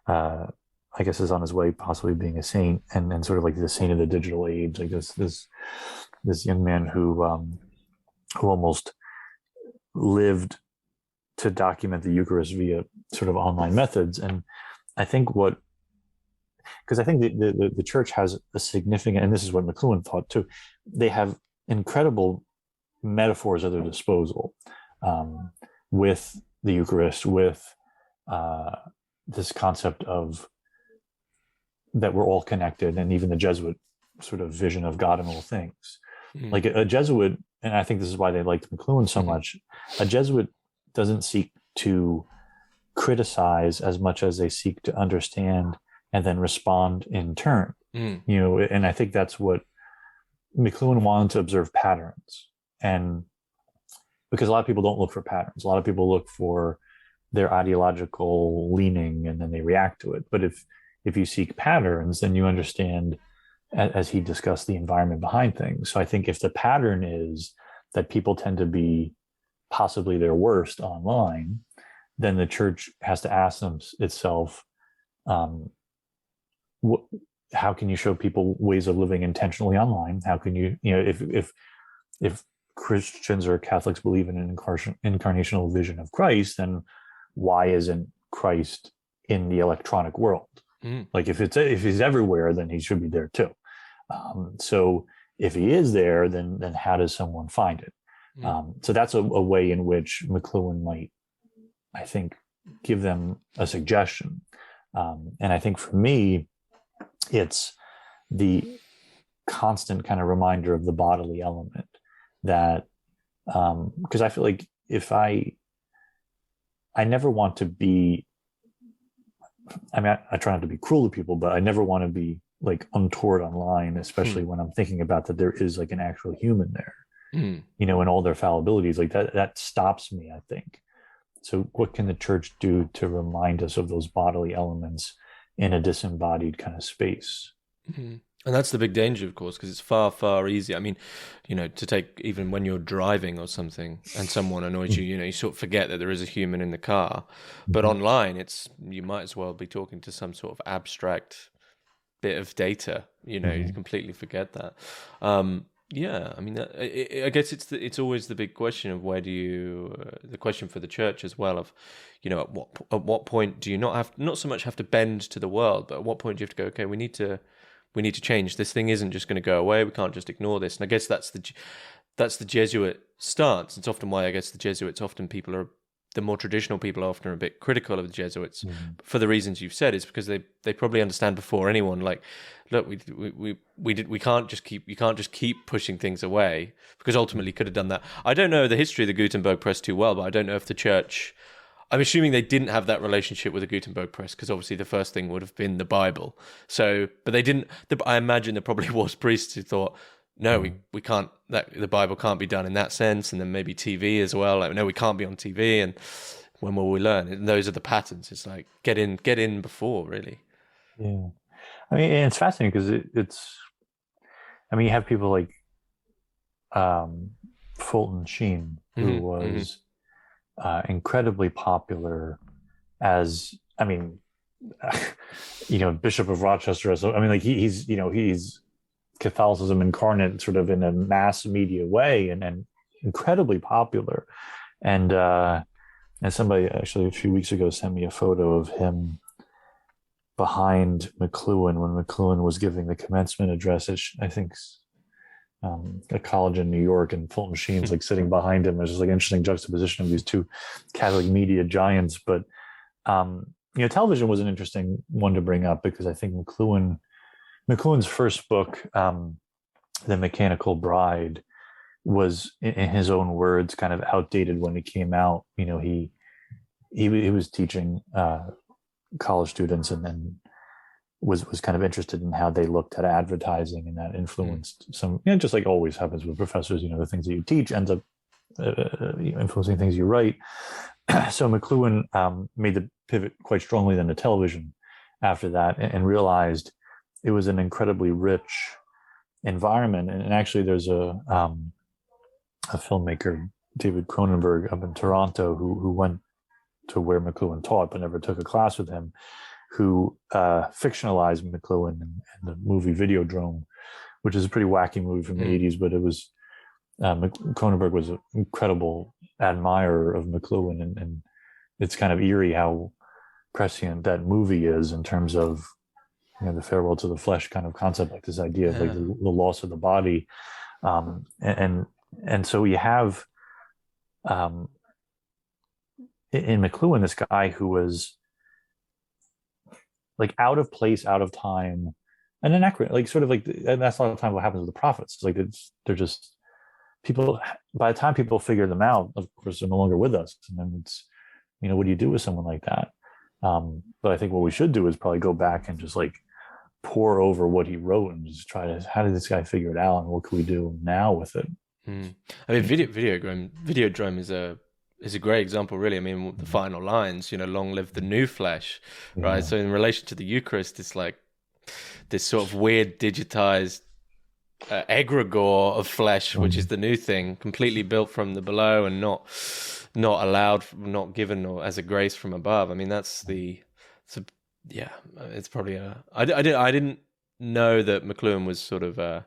I guess, is on his way possibly being a saint, and sort of like the saint of the digital age, like this young man who almost lived to document the Eucharist via sort of online methods. And I think because I think the Church has a significant, and this is what McLuhan thought too, they have incredible metaphors at their disposal, with the Eucharist, with this concept of that we're all connected, and even the Jesuit sort of vision of God in all things. Like a Jesuit, and I think this is why they liked McLuhan so much, a Jesuit doesn't seek to criticize as much as they seek to understand and then respond in turn. And I think that's what McLuhan wanted to observe patterns. And because a lot of people don't look for patterns, a lot of people look for their ideological leaning and then they react to it. But if you seek patterns, then you understand, as he discussed, the environment behind things. So I think if the pattern is that people tend to be possibly their worst online, then the church has to ask itself, how can you show people ways of living intentionally online? How can you, if Christians or Catholics believe in an incarnational vision of Christ, then why isn't Christ in the electronic world? Like if he's everywhere, then he should be there too. So if he is there, then how does someone find it? So that's a way in which McLuhan might, I think, give them a suggestion. And I think for me, it's the constant kind of reminder of the bodily element that, because I feel like if I never want to be, I mean, I try not to be cruel to people, but I never want to be like untoward online, especially when I'm thinking about that there is like an actual human there, and all their fallibilities, like that stops me, I think. So what can the church do to remind us of those bodily elements in a disembodied kind of space? And that's the big danger, of course, because it's far, far easier. I mean, to take, even when you're driving or something and someone annoys you, you sort of forget that there is a human in the car. But online, you might as well be talking to some sort of abstract bit of data. You completely forget that. Yeah, I mean, I guess it's always the big question of the question for the church as well of, at what point do you not so much have to bend to the world, but at what point do you have to go, okay, we need to change. This thing isn't just going to go away. We can't just ignore this. And I guess that's the Jesuit stance. It's often why I guess the Jesuits, often the more traditional people are often a bit critical of the Jesuits for the reasons you've said. Is because they probably understand before anyone, like, look, you can't just keep pushing things away, because ultimately could have done that. I don't know the history of the Gutenberg press too well, but I don't know if the church, I'm assuming they didn't have that relationship with the Gutenberg press, because obviously the first thing would have been the Bible. So, but they didn't. I imagine there probably was priests who thought, no, we can't. That the Bible can't be done in that sense, and then maybe TV as well. Like, no, we can't be on TV. And when will we learn? And those are the patterns. It's like get in before, really. Yeah, I mean, and it's fascinating because it's. I mean, you have people like Fulton Sheen, who was. Incredibly popular as, I mean, Bishop of Rochester. So, I mean, like he's Catholicism incarnate, sort of in a mass media way, and incredibly popular. And somebody actually a few weeks ago sent me a photo of him behind McLuhan when McLuhan was giving the commencement address at, I think, a college in New York, and Fulton Sheen's like sitting behind him. There's just like an interesting juxtaposition of these two Catholic media giants. But television was an interesting one to bring up, because I think McLuhan's first book, The Mechanical Bride, was, in his own words, kind of outdated when it came out. He was teaching college students, and then was kind of interested in how they looked at advertising, and that influenced some, just like always happens with professors, the things that you teach ends up influencing things you write. So McLuhan made the pivot quite strongly then to television after that, and realized it was an incredibly rich environment. And actually there's a filmmaker, David Cronenberg, up in Toronto, who went to where McLuhan taught but never took a class with him, who fictionalized McLuhan in the movie Videodrome, which is a pretty wacky movie from the 80s, but it was, Cronenberg was an incredible admirer of McLuhan, and it's kind of eerie how prescient that movie is in terms of, the farewell to the flesh kind of concept, like this idea of like the loss of the body. And so you have, in McLuhan, this guy who was like out of place, out of time, and anachronistic, like sort of like, and that's a lot of time what happens with the prophets. It's like they're just people. By the time people figure them out, of course, they're no longer with us, and then it's, what do you do with someone like that? But I think what we should do is probably go back and just like pour over what he wrote and just try to, how did this guy figure it out, and what can we do now with it? I mean, Videodrome is a great example, really. I mean, the final lines, long live the new flesh, right? Yeah. So in relation to the Eucharist, it's like this sort of weird digitized egregore of flesh, which is the new thing, completely built from the below and not allowed, not given or as a grace from above. I mean, it's probably I didn't know that McLuhan was sort of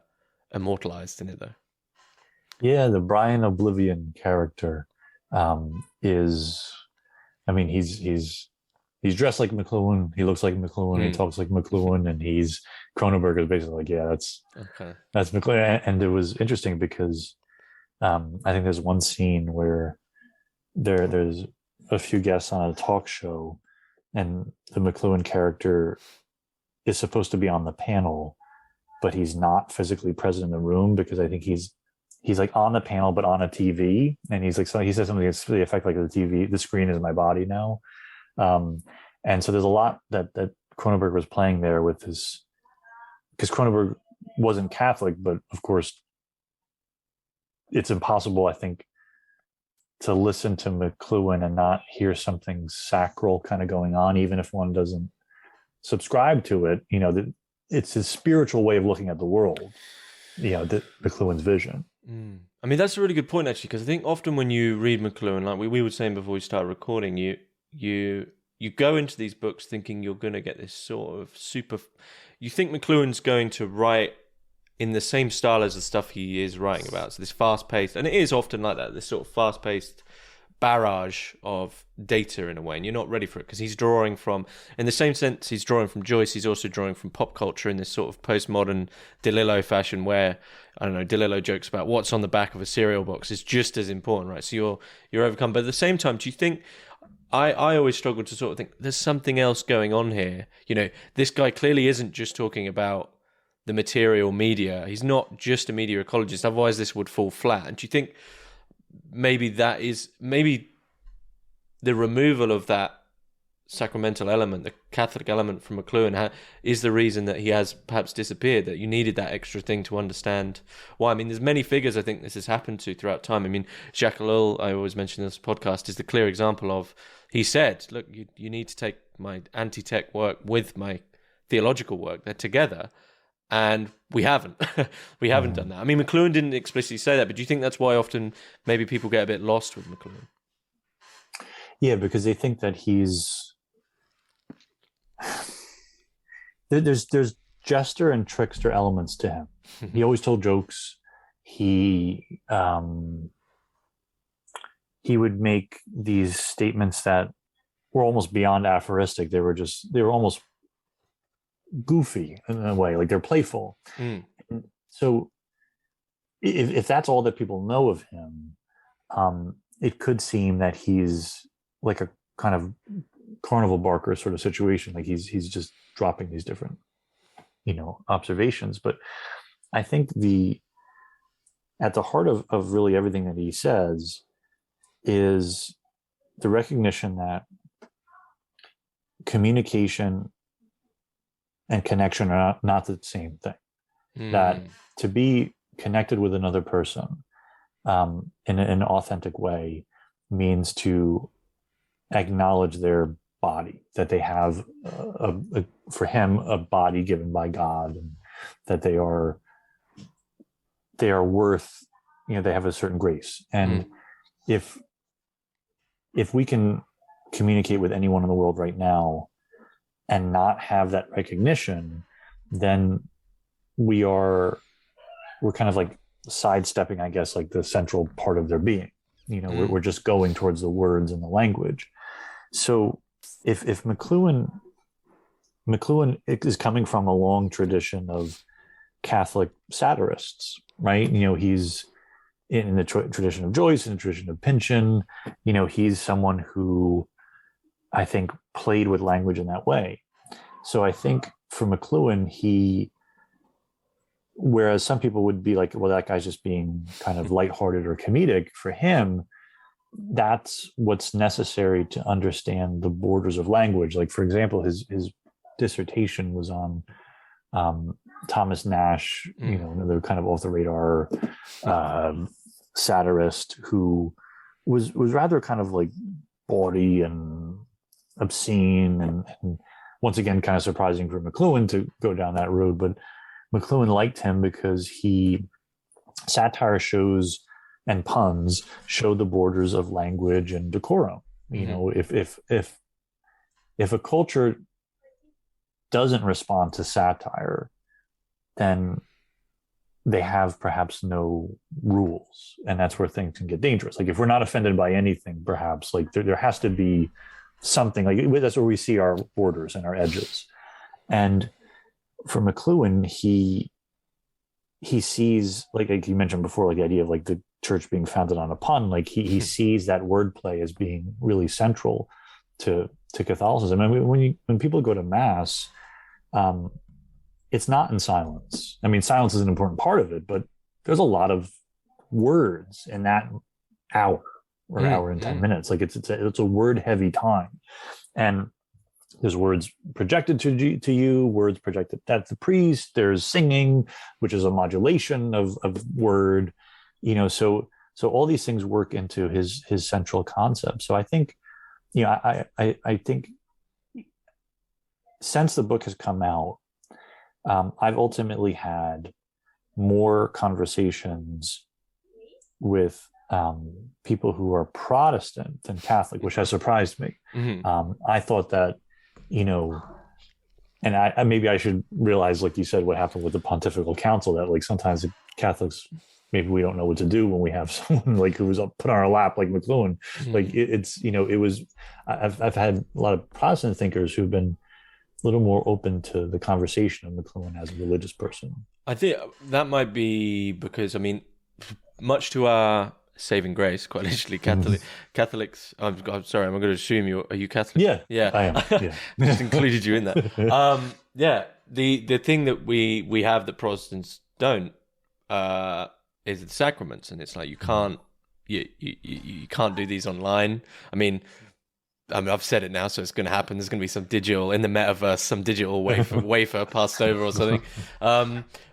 immortalized in it, though. Yeah, the Brian Oblivion character is, I mean, he's dressed like McLuhan, he looks like McLuhan, he talks like McLuhan, and Cronenberg is basically like, yeah, that's McLuhan. And it was interesting because I think there's one scene where there's a few guests on a talk show, and the McLuhan character is supposed to be on the panel, but he's not physically present in the room, because I think he's like on the panel but on a TV, and he's like, so he says something that's to the effect like, the screen is my body now. And so there's a lot that Cronenberg was playing there with his, because Cronenberg wasn't Catholic, but of course it's impossible, I think, to listen to McLuhan and not hear something sacral kind of going on, even if one doesn't subscribe to it. It's his spiritual way of looking at the world, McLuhan's vision. I mean, that's a really good point, actually, because I think often when you read McLuhan, like we were saying before we started recording, you go into these books thinking you're going to get this sort of you think McLuhan's going to write in the same style as the stuff he is writing about. So this fast-paced, and it is often like that, this sort of fast-paced barrage of data in a way, and you're not ready for it, because he's drawing from, in the same sense he's drawing from Joyce, he's also drawing from pop culture in this sort of postmodern DeLillo fashion, where, I don't know, DeLillo jokes about what's on the back of a cereal box is just as important, right? So you're overcome. But at the same time, do you think, I always struggle to sort of think there's something else going on here? This guy clearly isn't just talking about the material media. He's not just a media ecologist, otherwise this would fall flat. And do you think maybe the removal of that sacramental element, the Catholic element from McLuhan, is the reason that he has perhaps disappeared, that you needed that extra thing to understand why? I mean, there's many figures I think this has happened to throughout time. I mean, Jacques Ellul, I always mention in this podcast, is the clear example of, he said, look, you need to take my anti-tech work with my theological work. They're together. And we haven't. We haven't done that. I mean, McLuhan didn't explicitly say that, but do you think that's why often maybe people get a bit lost with McLuhan? Yeah, because they think that there's jester and trickster elements to him. He always told jokes. He would make these statements that were almost beyond aphoristic. They were almost goofy in a way, like they're playful. So if that's all that people know of him, it could seem that he's like a kind of carnival barker sort of situation, like he's just dropping these different observations. But I think at the heart of really everything that he says is the recognition that communication and connection are not the same thing. That to be connected with another person in an authentic way means to acknowledge their body, that they have for him a body given by God, and that they are worth, they have a certain grace. And if we can communicate with anyone in the world right now and not have that recognition, then we're kind of like sidestepping, I guess, like the central part of their being. We're just going towards the words and the language. So if McLuhan is coming from a long tradition of Catholic satirists, right? He's in the tradition of Joyce, in the tradition of Pynchon. He's someone who I think played with language in that way. So I think for McLuhan, whereas some people would be like, well, that guy's just being kind of lighthearted or comedic, for him, that's what's necessary to understand the borders of language. Like, for example, his dissertation was on Thomas Nash, another kind of off the radar satirist who was rather kind of like bawdy and obscene, and once again, kind of surprising for McLuhan to go down that road. But McLuhan liked him because satire shows and puns show the borders of language and decorum. You know, if a culture doesn't respond to satire, then they have perhaps no rules, and that's where things can get dangerous. Like, if we're not offended by anything, perhaps like there has to be something, like that's where we see our borders and our edges. And for McLuhan, he sees, like you mentioned before, like the idea of like the church being founded on a pun. Like he sees that wordplay as being really central to Catholicism. And when people go to mass, it's not in silence. I mean, silence is an important part of it, but there's a lot of words in that hour or hour and 10 minutes. Like it's a word heavy time, and there's words projected to you, words projected at the priest. There's singing, which is a modulation of word, so all these things work into his central concept. So I think, I think since the book has come out, I've ultimately had more conversations with people who are Protestant than Catholic, which has surprised me. I thought that, and I maybe I should realize, like you said, what happened with the Pontifical Council, that like sometimes the Catholics, maybe we don't know what to do when we have someone like who was put on our lap like McLuhan. Like it was. I've had a lot of Protestant thinkers who've been a little more open to the conversation of McLuhan as a religious person. I think that might be because, I mean, much to our saving grace, quite literally, Catholics. I'm sorry, I'm going to assume are you Catholic? Yeah, I am. Yeah. Just included you in that. The thing that we have that Protestants don't is the sacraments, and it's like you can't do these online. I mean, I've said it now, so it's going to happen. There's going to be some digital in the metaverse, some digital wafer passed over or something.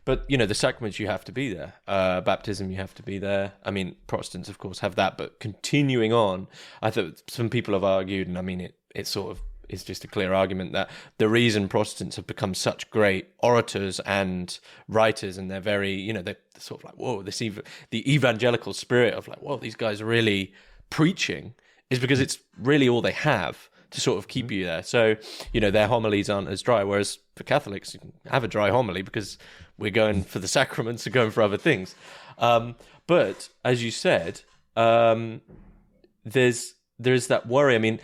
But the sacraments, you have to be there. Baptism, you have to be there. I mean, Protestants, of course, have that. But continuing on, I thought some people have argued, and I mean, it sort of is just a clear argument that the reason Protestants have become such great orators and writers, and they're very, they're sort of like, whoa, the evangelical spirit of like, whoa, these guys are really preaching, is because it's really all they have to sort of keep you there. So, their homilies aren't as dry, whereas for Catholics, you can have a dry homily because we're going for the sacraments and going for other things. But as you said, there's that worry. I mean,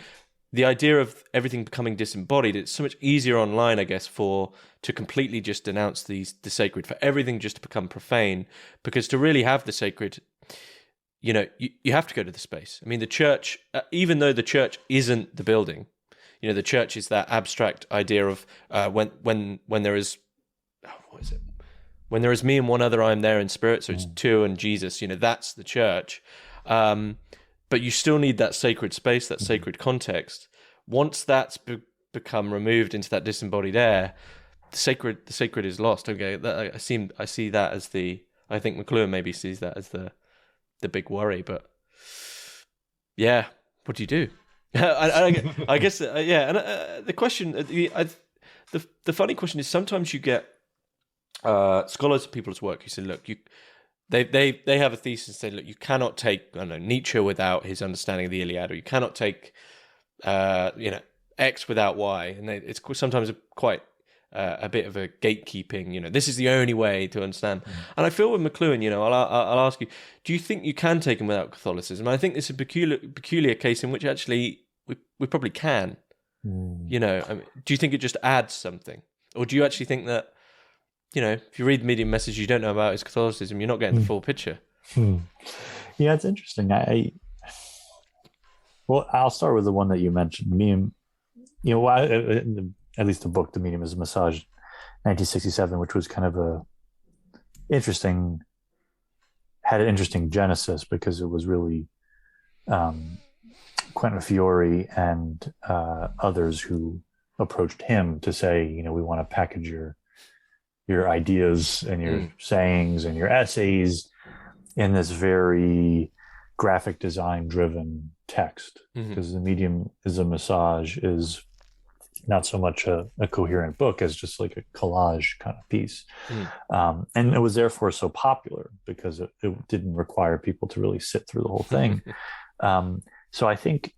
the idea of everything becoming disembodied, it's so much easier online, I guess, to completely just denounce the sacred, for everything just to become profane, because to really have the sacred, you have to go to the space. I mean, the church, even though the church isn't the building, the church is that abstract idea of when there is, what is it? When there is me and one other, I am there in spirit. So it's two and Jesus. That's the church. But you still need that sacred space, that sacred context. Once that's become removed into that disembodied air, the sacred is lost. Okay, I see that as I think McLuhan maybe sees that as the big worry. But yeah, what do you do? I guess yeah. And the question, the funny question is, sometimes you get scholars of people's work who say, look, they have a thesis and say, look, you cannot take, I don't know, Nietzsche without his understanding of the Iliad, or you cannot take X without Y, and it's sometimes quite a bit of a gatekeeping. This is the only way to understand. And I feel with McLuhan, I'll ask you, do you think you can take him without Catholicism? And I think this is a peculiar case in which actually we probably can. I mean, do you think it just adds something, or do you actually think that, if you read the Medium message you don't know about is Catholicism, you're not getting the full picture? Yeah, it's interesting. Well, I'll start with the one that you mentioned. The at least the book, The Medium is a Massage, 1967, which was kind of had an interesting genesis because it was really Quentin Fiore and others who approached him to say, we want to package your ideas and your sayings and your essays in this very graphic design driven text, because The Medium is a Massage is not so much a coherent book as just like a collage kind of piece. And it was therefore so popular because it didn't require people to really sit through the whole thing. So I think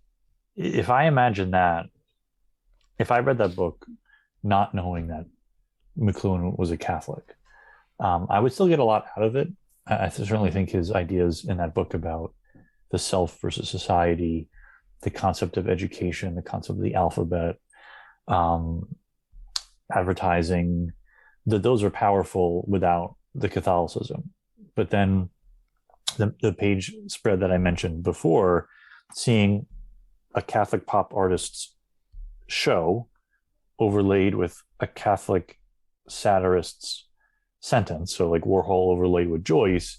if I imagine that, if I read that book not knowing that McLuhan was a Catholic, I would still get a lot out of it. I certainly think his ideas in that book about the self versus society, the concept of education, the concept of the alphabet, advertising, that those are powerful without the Catholicism. But then the page spread that I mentioned before, seeing a Catholic pop artist's show overlaid with a Catholic satirist's sentence, so like Warhol overlaid with Joyce,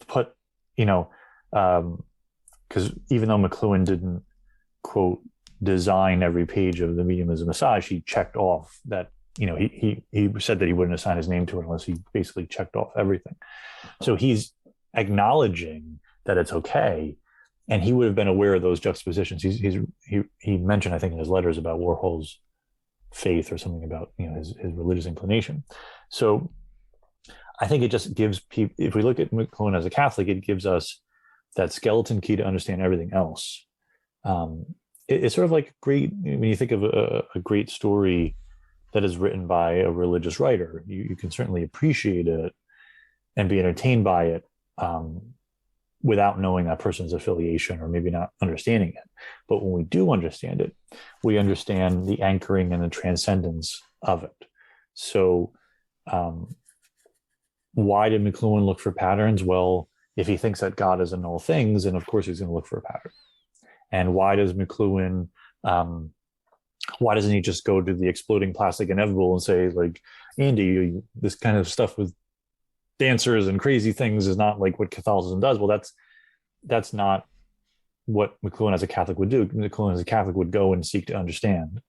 put, because even though McLuhan didn't, quote, design every page of The Medium as a Massage, he checked off that, he said that he wouldn't assign his name to it unless he basically checked off everything. So he's acknowledging that it's okay, and he would have been aware of those juxtapositions. He mentioned, I think, in his letters about Warhol's faith or something about his religious inclination. So I think it just gives people, if we look at McLuhan as a Catholic, it gives us that skeleton key to understand everything else. It's sort of like great, when you think of a great story that is written by a religious writer, you can certainly appreciate it and be entertained by it without knowing that person's affiliation or maybe not understanding it. But when we do understand it, we understand the anchoring and the transcendence of it. So why did McLuhan look for patterns? Well, if he thinks that God is in all things, then of course he's going to look for a pattern. And why does McLuhan, why doesn't he just go to the exploding plastic inevitable and say, like, Andy, this kind of stuff with dancers and crazy things is not like what Catholicism does? Well, that's not what McLuhan as a Catholic would do. McLuhan as a Catholic would go and seek to understand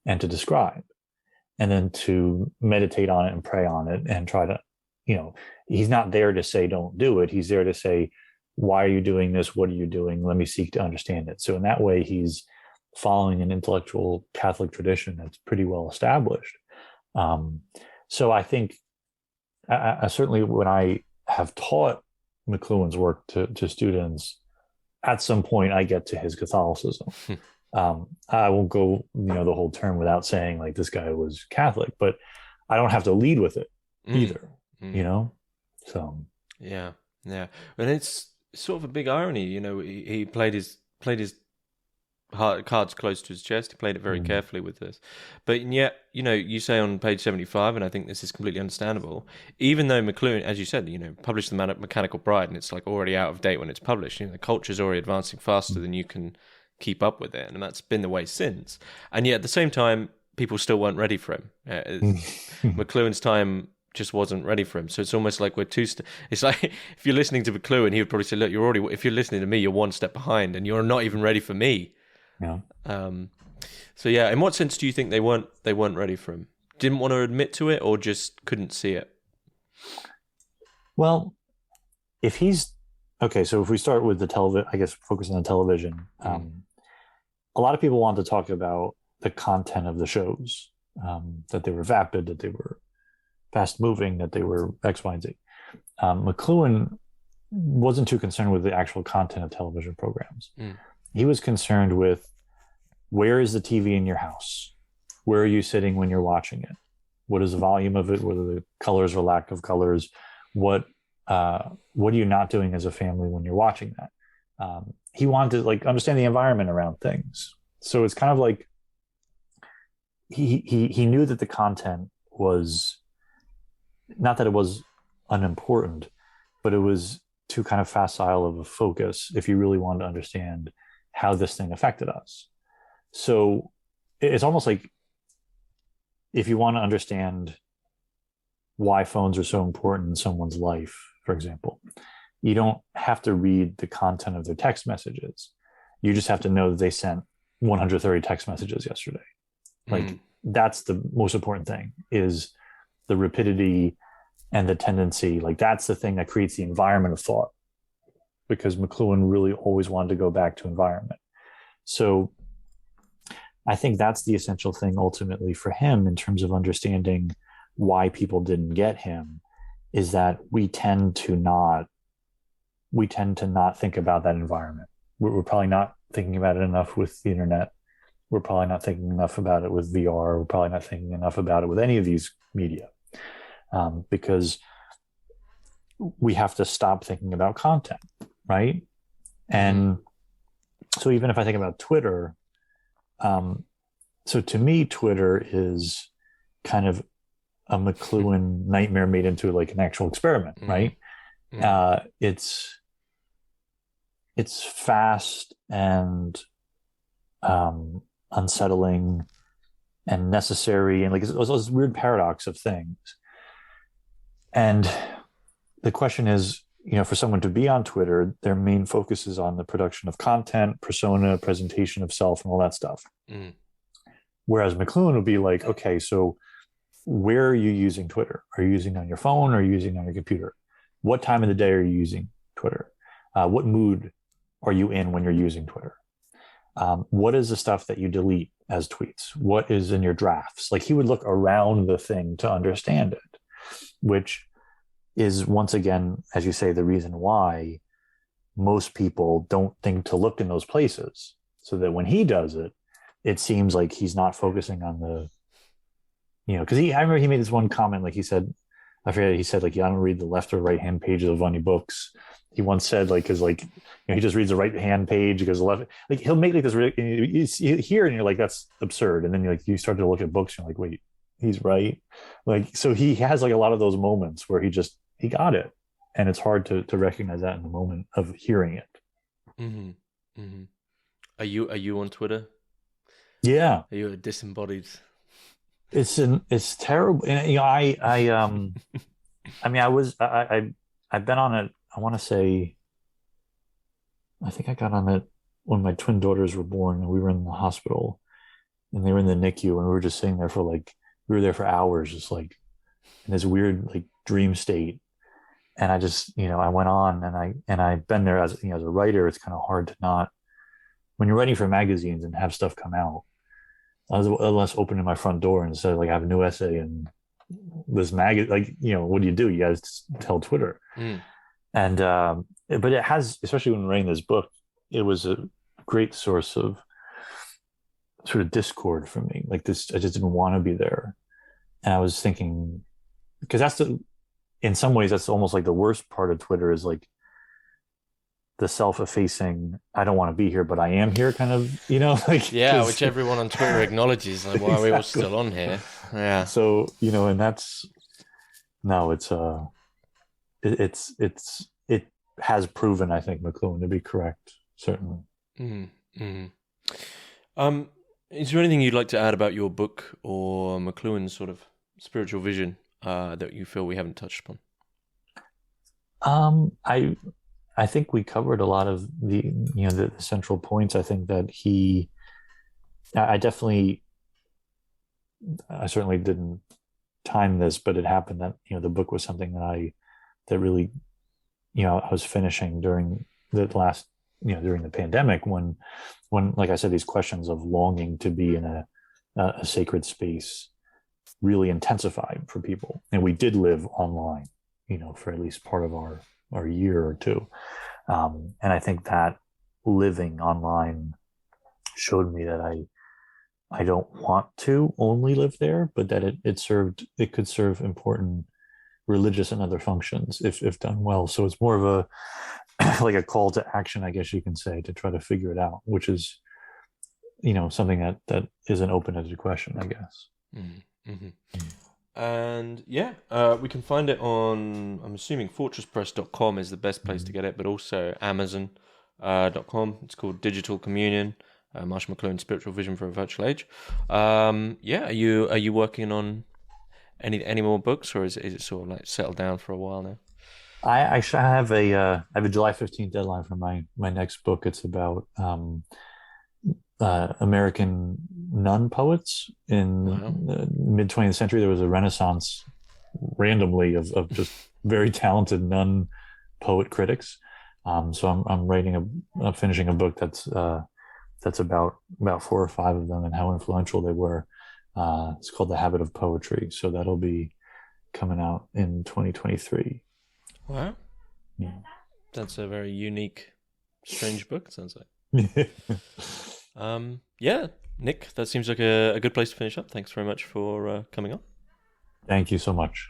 and to describe, and then to meditate on it and pray on it and try to, he's not there to say, don't do it. He's there to say, why are you doing this? What are you doing? Let me seek to understand it. So in that way, he's following an intellectual Catholic tradition that's pretty well established. So I think I certainly, when I have taught McLuhan's work to students, at some point I get to his Catholicism. I won't go, the whole term without saying like this guy was Catholic, but I don't have to lead with it either, So yeah, and it's sort of a big irony, he played his cards close to his chest. He played it very carefully with this, but yet, you say on page 75, and I think this is completely understandable. Even though McLuhan, as you said, published the Mechanical Bride, and it's like already out of date when it's published. The culture's already advancing faster than you can keep up with it, and that's been the way since. And yet, at the same time, people still weren't ready for him. McLuhan's time just wasn't ready for him. So it's almost like we're it's like if you're listening to McLuhan, he would probably say, look, if you're listening to me, you're one step behind, and you're not even ready for me. Yeah. So yeah, in what sense do you think they weren't ready for him? Didn't want to admit to it, or just couldn't see it? Well, if he's okay, so if we start with the television, I guess focusing on television, a lot of people want to talk about the content of the shows, that they were vapid, that they were fast moving, that they were X, Y, and Z. McLuhan wasn't too concerned with the actual content of television programs. He was concerned with, where is the TV in your house? Where are you sitting when you're watching it? What is the volume of it? What are the colors or lack of colors? What are you not doing as a family when you're watching that? He wanted to understand the environment around things. So it's kind of like he knew that the content was, not that it was unimportant, but it was too kind of facile of a focus if you really wanted to understand how this thing affected us. So it's almost like if you want to understand why phones are so important in someone's life, for example, you don't have to read the content of their text messages. You just have to know that they sent 130 text messages yesterday. Like that's the most important thing, is the rapidity and the tendency. Like that's the thing that creates the environment of thought, because McLuhan really always wanted to go back to environment. So I think that's the essential thing ultimately for him in terms of understanding why people didn't get him, is that we tend to not think about that environment. We're probably not thinking about it enough with the internet. We're probably not thinking enough about it with VR. We're probably not thinking enough about it with any of these media, because we have to stop thinking about content, right? And so even if I think about Twitter, so to me, Twitter is kind of a McLuhan nightmare made into like an actual experiment, right? It's fast and unsettling and necessary, and like it's this weird paradox of things. And the question is, for someone to be on Twitter, their main focus is on the production of content, persona, presentation of self, and all that stuff. Whereas McLuhan would be like, okay, so where are you using Twitter? Are you using it on your phone, or are you using it on your computer? What time of the day are you using Twitter? What mood are you in when you're using Twitter? What is the stuff that you delete as tweets? What is in your drafts? Like he would look around the thing to understand it, which is, once again, as you say, the reason why most people don't think to look in those places, so that when he does it, it seems like he's not focusing on the, because I remember he made this one comment, like he said, I forget, he said like, I don't read the left or right hand pages of any books. He once said like, because like, he just reads the right hand page because the left, like he'll make like this, you hear and you're like, that's absurd. And then you start to look at books and you're like, wait, he's right. Like, so he has like a lot of those moments where he got it. And it's hard to recognize that in the moment of hearing it. Are you on Twitter? Yeah. Are you a disembodied? It's terrible. And I've been on it. I want to say, I think I got on it when my twin daughters were born and we were in the hospital and they were in the NICU and we were just sitting there we were there for hours, just like in this weird like dream state. And I just, I went on and I've been there as a writer. It's kind of hard to not, when you're writing for magazines and have stuff come out, unless opening my front door and said like, I have a new essay and this magazine, like, what do? You guys tell Twitter. And, but it has, especially when writing this book, it was a great source of sort of discord for me. Like this, I just didn't want to be there. And I was thinking, because in some ways, that's almost like the worst part of Twitter is like the self-effacing, I don't want to be here, but I am here kind of, like. Yeah, which everyone on Twitter acknowledges. Like, why are we all still on here? Yeah. So, and that's, no, it has proven, I think, McLuhan to be correct, certainly. Is there anything you'd like to add about your book or McLuhan's sort of spiritual vision that you feel we haven't touched upon? I think we covered a lot of the central points. I think that I certainly didn't time this, but it happened that the book was something that really I was finishing during the last during the pandemic when like I said, these questions of longing to be in a sacred space really intensified for people, and we did live online for at least part of our year or two, and I think that living online showed me that I don't want to only live there, but that it could serve important religious and other functions if done well. So it's more of a like a call to action, I guess you can say, to try to figure it out, which is something that is an open-ended question, I guess. And we can find it on, I'm assuming fortresspress.com is the best place to get it, but also amazon.com. It's called Digital Communion. Marshall McLuhan's Spiritual Vision for a Virtual Age. Yeah, are you working on any more books, or is it sort of like settled down for a while now? I have a July 15th deadline for my next book. It's about American nun poets in Wow. the mid 20th century. There was a renaissance randomly of just very talented nun poet critics. So I'm finishing a book that's about four or five of them and how influential they were. It's called The Habit of Poetry. So that'll be coming out in 2023. Wow. Yeah. That's a very unique, strange book, it sounds like. Yeah. Yeah, Nick, that seems like a good place to finish up. Thanks very much for coming on. Thank you so much.